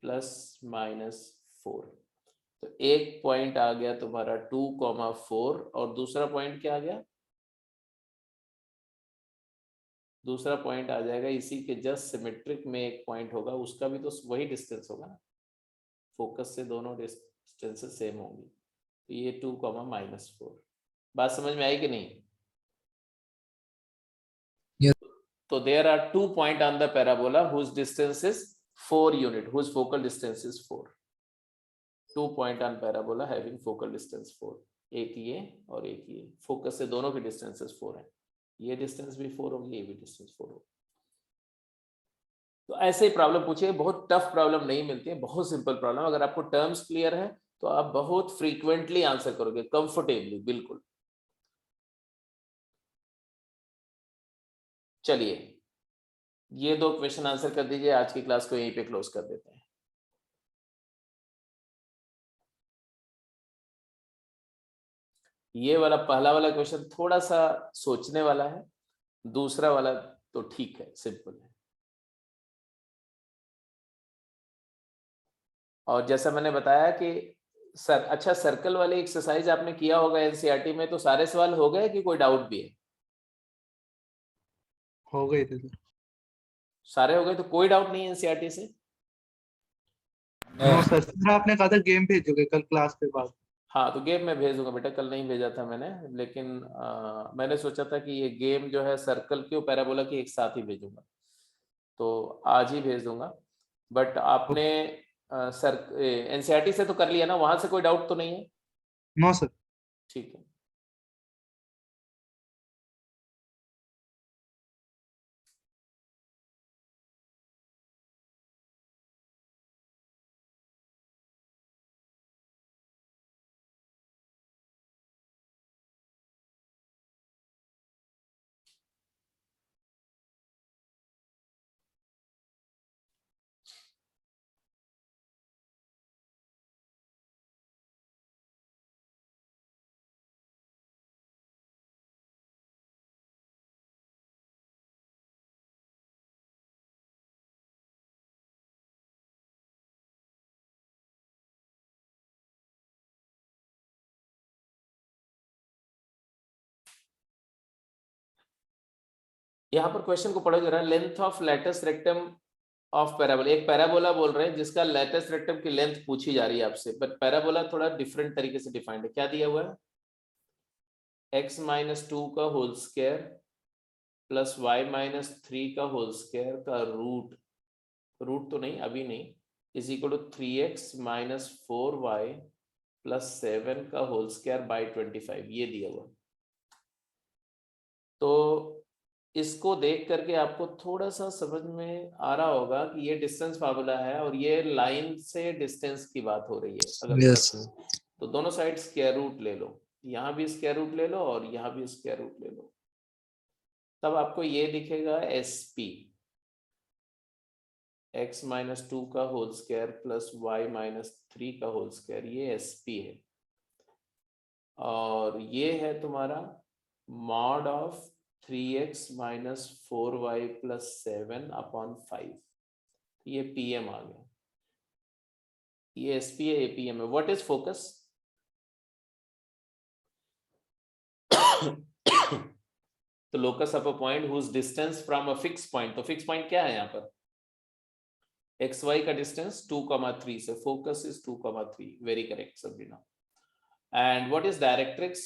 +-4। तो एक पॉइंट आ गया तुम्हारा 2,4 और दूसरा पॉइंट क्या आ गया? दूसरा पॉइंट आ जाएगा इसी के जस्ट सिमेट्रिक में एक पॉइंट होगा, उसका भी तो वही डिस्टेंस होगा ना, फोकस से दोनों डिस्टेंसेस सेम होंगी, तो ये 2,-4। बात समझ में आई कि नहीं? Yes. तो there are 2 points on the parabola whose distance is 4 unit, whose focal distance is 4. 2 points on parabola having focal distance 4, एक ये और एक ये, फोकस से दोनों की डिस्टेंसेस 4 है, ये डिस्टेंस भी 4 होगी, ये भी डिस्टेंस 4 होगी। तो ऐसे ही प्रॉब्लम पूछिए, बहुत टफ प्रॉब्लम नहीं मिलती है, बहुत सिंपल प्रॉब्लम। अगर आपको टर्म्स क्लियर है तो आप बहुत फ्रीक्वेंटली आंसर करोगे, कंफर्टेबली, बिल्कुल। चलिए ये 2 क्वेश्चन आंसर कर दीजिए, आज की क्लास को यहीं पे क्लोज कर देते हैं। ये वाला पहला वाला क्वेश्चन थोड़ा सा सोचने वाला है, दूसरा वाला तो ठीक है, सिंपल है। और जैसा मैंने बताया कि सर, अच्छा सर्कल वाली एक्सरसाइज आपने किया होगा एनसीईआरटी में, तो सारे सवाल हो गए कि कोई डाउट भी है? हो गए थे सर। सारे हो गए, तो कोई डाउट नहीं है एनसीईआरटी से? नो सर, सर आपने कहा था गेम भेजोगे कल क्लास के बाद। हाँ, तो गेम मैं भेज दूंगा बेटा, कल नहीं भेजा था मैंने, लेकिन मैंने सोचा था कि ये गेम जो है सर्कल की और पैराबोला की एक साथ ही भेजूंगा, तो आज ही भेज दूंगा। बट आपने सर एनसीईआरटी से तो कर लिया ना, वहां से कोई डाउट तो नहीं है? No sir. ठीक है। यहाँ पर क्वेश्चन को पढ़ो जरा, length of latus rectum of parabola. एक पैराबोला बोल रहे हैं जिसका लेटस रेक्टम की लेंथ पूछी जा रही है आपसे, बट पैराबोला थोड़ा डिफरेंट तरीके से डिफाइंड है। क्या दिया हुआ है? x-2 का होल स्क्वायर प्लस y-3 का होल स्क्वायर का रूट तो नहीं, अभी नहीं, is equal to 3x - 4y plus 7 का होल स्क्वायर बाई 25, ये दिया हुआ। तो इसको देख करके आपको थोड़ा सा समझ में आ रहा होगा कि ये डिस्टेंस फार्मूला है और ये लाइन से डिस्टेंस की बात हो रही है। अगर Yes. तो दोनों साइड स्क्वायर रूट ले लो, यहाँ भी स्क्वायर रूट ले लो और यहाँ भी स्क्वायर रूट ले लो, तब आपको ये दिखेगा SP। x माइनस 2 का whole square plus y minus 3 का होल स्क्वायर, ये एसपी है। और ये है तुम्हारा mod of 3x minus 4y plus 7 upon 5, ये पीएम आ गया। ये एसपी है, ये पीएम है। What is focus? तो locus of a point whose distance from a fix point, तो फिक्स पॉइंट क्या है यहाँ पर? एक्स वाई का डिस्टेंस 2,3 से, focus is 2,3, very correct Sabrina. And what is directrix?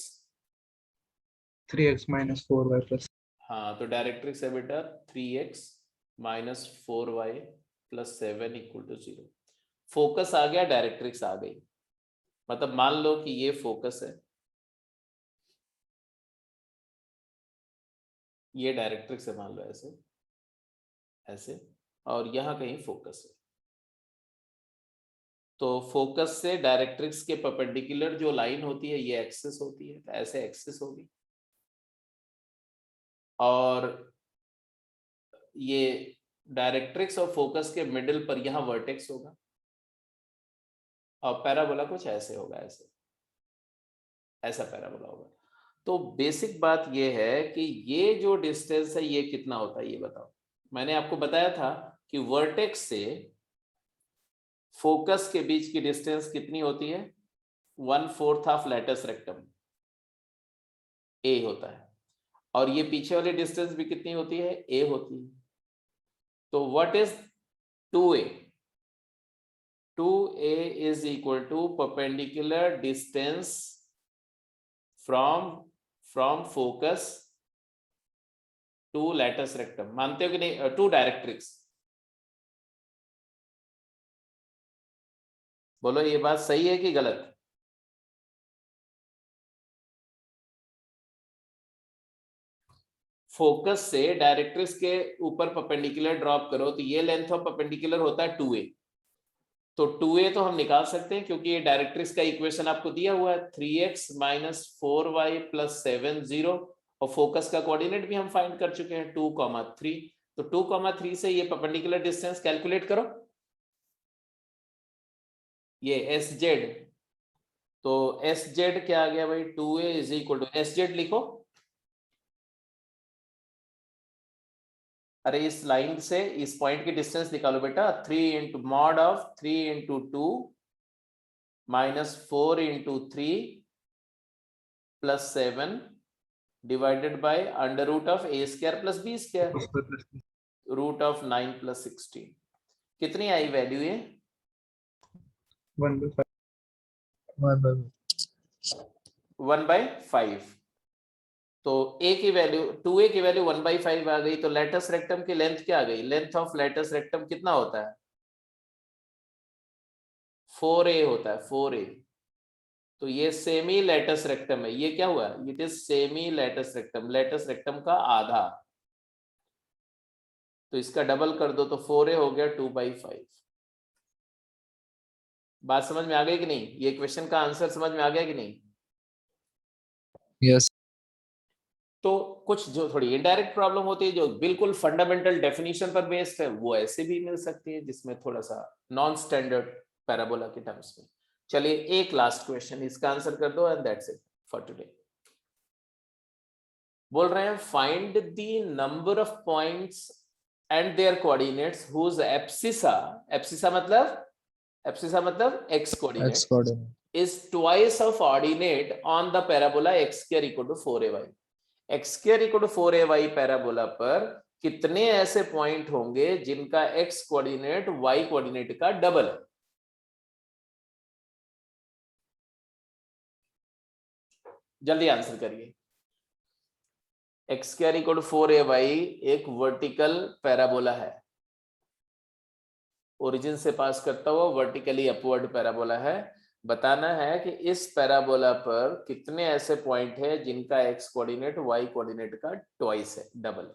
3x minus 4y plus हाँ, तो डायरेक्ट्रिक्स है बेटा 3x minus 4y plus 7 equal to 0। Focus आ गया, डायरेक्ट्रिक्स आ गई। मतलब मान लो कि ये फोकस है, ये डायरेक्ट्रिक्स है, मान लो ऐसे ऐसे, और यहाँ कहीं फोकस है। तो फोकस से डायरेक्ट्रिक्स के परपेंडिकुलर जो लाइन होती है ये एक्सिस होती है, तो ऐसे एक्सिस होगी। और ये डायरेक्ट्रिक्स और फोकस के मिडिल पर यहाँ वर्टेक्स होगा, और पैराबोला कुछ ऐसे होगा, ऐसे ऐसा पैराबोला होगा। तो बेसिक बात ये है कि ये जो डिस्टेंस है ये कितना होता है ये बताओ। मैंने आपको बताया था कि वर्टेक्स से फोकस के बीच की डिस्टेंस कितनी होती है? 1/4 ऑफ लेटस रेक्टम ए होता है, और ये पीछे वाली डिस्टेंस भी कितनी होती है? ए होती है। तो what is 2a? 2a is equal to perpendicular distance from focus to latus rectum. मानते हो कि नहीं? To directrix. बोलो ये बात सही है कि गलत? फोकस से डायरेक्ट्रिक्स के ऊपर परपेंडिकुलर ड्रॉप करो तो ये लेंथ ऑफ परपेंडिकुलर होता है 2a। तो 2a तो हम निकाल सकते हैं क्योंकि ये डायरेक्ट्रिक्स का इक्वेशन आपको दिया हुआ है 3x माइनस 4y प्लस 7 0, और फोकस का कोऑर्डिनेट भी हम फाइंड कर चुके हैं 2,3। तो 2,3 से ये परपेंडिकुलर डिस्टेंस कैलकुलेट करो, ये SZ। तो SZ क्या आ गया भाई? 2a is equal to SZ लिखो। अरे इस लाइन से इस पॉइंट की डिस्टेंस निकालो बेटा। 3 into mod of 3 into 2 minus 4 into 3 plus 7 divided by under root of a square plus b square, root of 9 plus 16। कितनी आई वैल्यू ये? 1/5 1/5। तो a की वैल्यू 2a की वैल्यू 1/5 आ गई। तो लेटस रेक्टम की लेंथ क्या आ गई? लेंथ ऑफ लेटस रेक्टम कितना होता है? 4a होता है, 4a। तो ये सेमी लेटस रेक्टम है। ये क्या हुआ? It is semi latus rectum, latus rectum का आधा। तो इसका डबल कर दो तो 4a हो गया 2/5। बात समझ में आ गई कि नहीं? ये क्वेश्चन का आंसर समझ में आ गया कि नहीं? यस तो कुछ जो थोड़ी इनडायरेक्ट प्रॉब्लम होती है जो बिल्कुल फंडामेंटल डेफिनेशन पर बेस्ड है वो ऐसे भी मिल सकती है जिसमें थोड़ा सा नॉन स्टैंडर्ड पैराबोला के टर्म्स में। चलिए एक लास्ट क्वेश्चन, इसका आंसर कर दो and that's it for today. बोल रहे हैं find the number of points and their coordinates whose abscissa मतलब x coordinate x coordinate is twice of ordinate on the parabola x square equal to 4ay। x square equal to 4ay parabola पर कितने ऐसे पॉइंट होंगे जिनका x कोऑर्डिनेट y कोऑर्डिनेट का डबल है? जल्दी आंसर करिए। x square equal to 4ay एक वर्टिकल पैराबोला है, ओरिजिन से पास करता हुआ वर्टिकली अपवर्ड पैराबोला है। बताना है कि इस पैराबोला पर कितने ऐसे पॉइंट है जिनका एक्स कोऑर्डिनेट वाई कोऑर्डिनेट का ट्वाइस है, डबल।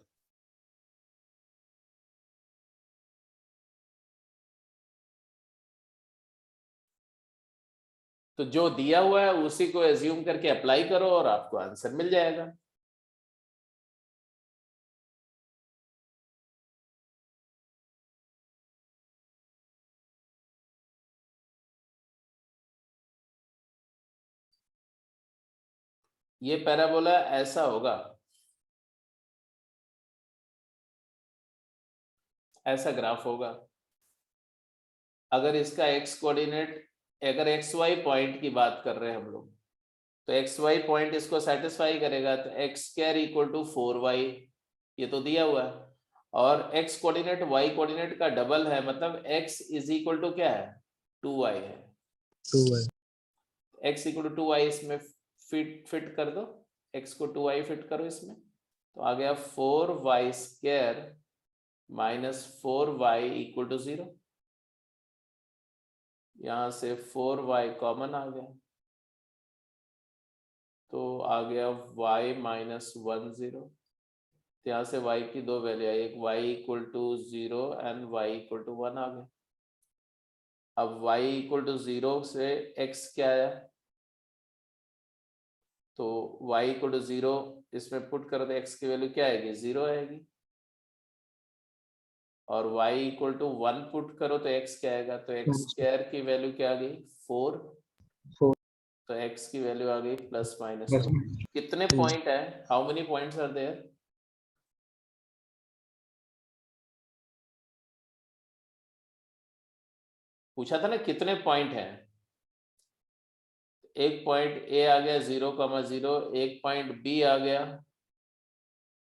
तो जो दिया हुआ है उसी को एज्यूम करके अप्लाई करो और आपको आंसर मिल जाएगा। ये पैराबोला ऐसा होगा, ऐसा ग्राफ होगा। अगर इसका एक्स कोऑर्डिनेट, अगर एक्स वाई पॉइंट की बात कर रहे हैं हम लोग, तो एक्स वाई पॉइंट इसको सेटिस्फाई करेगा, तो x square equal to 4y, ये तो दिया हुआ है। और एक्स कोऑर्डिनेट वाई कोऑर्डिनेट का डबल है, मतलब x इज इक्वल टू क्या है, 2y है। 2y x equal to 2y इसमें फिट कर दो, x को 2y फिट करो इसमें, तो आ गया 4y square minus 4y equal to 0। यहां से 4y कॉमन आ गया, तो आ गया y माइनस 1 0। यहाँ से y की दो वैल्यू आई, एक y equal to 0 and y equal to 1 आ गया। अब y इक्वल टू 0 से x क्या आया, तो y इक्वल टू 0 इसमें पुट कर दे, x की वैल्यू क्या आएगी, 0 आएगी। और y इक्वल टू 1 पुट करो तो x क्या आएगा, तो x स्क्वायर की वैल्यू क्या आ गई, 4। 4 तो x की वैल्यू आ गई प्लस माइनस प्लस 2। कितने पॉइंट है, how many points are there, पूछा था ना कितने पॉइंट हैं। एक पॉइंट ए आ गया 0,0, एक पॉइंट बी आ गया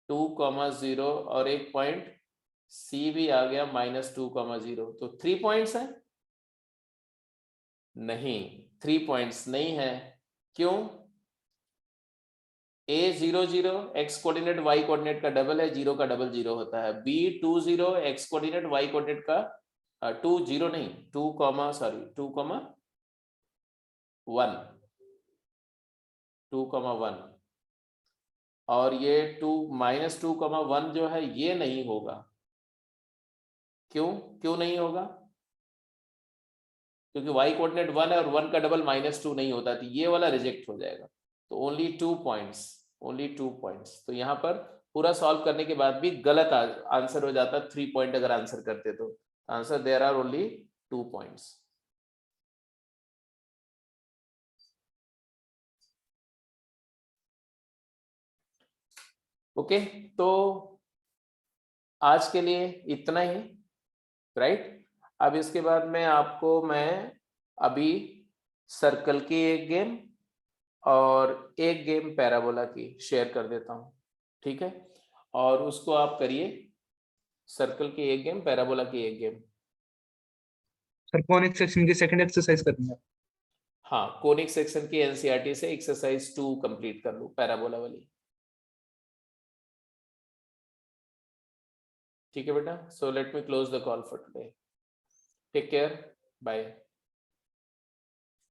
2,0 और एक पॉइंट सी भी आ गया -2,0। तो 3 पॉइंट्स है, नहीं 3 पॉइंट्स नहीं है। क्यों, A00 x coordinate y coordinate का डबल है, 0 का डबल 0 होता है। B20 x coordinate y coordinate का 20 नहीं 2, सॉरी 2,1 2,1, और ये 2 -2,1 जो है ये नहीं होगा। क्यों नहीं होगा, क्योंकि y कोऑर्डिनेट 1 है और 1 का डबल -2 नहीं होता, तो ये वाला रिजेक्ट हो जाएगा। तो ओनली 2 पॉइंट्स। तो यहाँ पर पूरा सॉल्व करने के बाद भी गलत आंसर हो जाता, 3 पॉइंट अगर आंसर करते तो answer there are only 2 points. Okay, तो आज के लिए इतना ही, राइट। अब इसके बाद मैं अभी सर्कल की एक गेम और एक गेम पैराबोला की शेयर कर देता हूं, ठीक है। और उसको आप करिए, सर्कल की एक गेम, पैराबोला की एक गेम। सर कॉनिक सेक्शन की सेकंड एक्सरसाइज करनी है। हाँ, कोनिक सेक्शन की एनसीईआरटी से एक्सरसाइज 2 कंप्लीट कर लो, पैराबोला वाली। ठीक है बेटा, so let me close the call for today, take care, bye.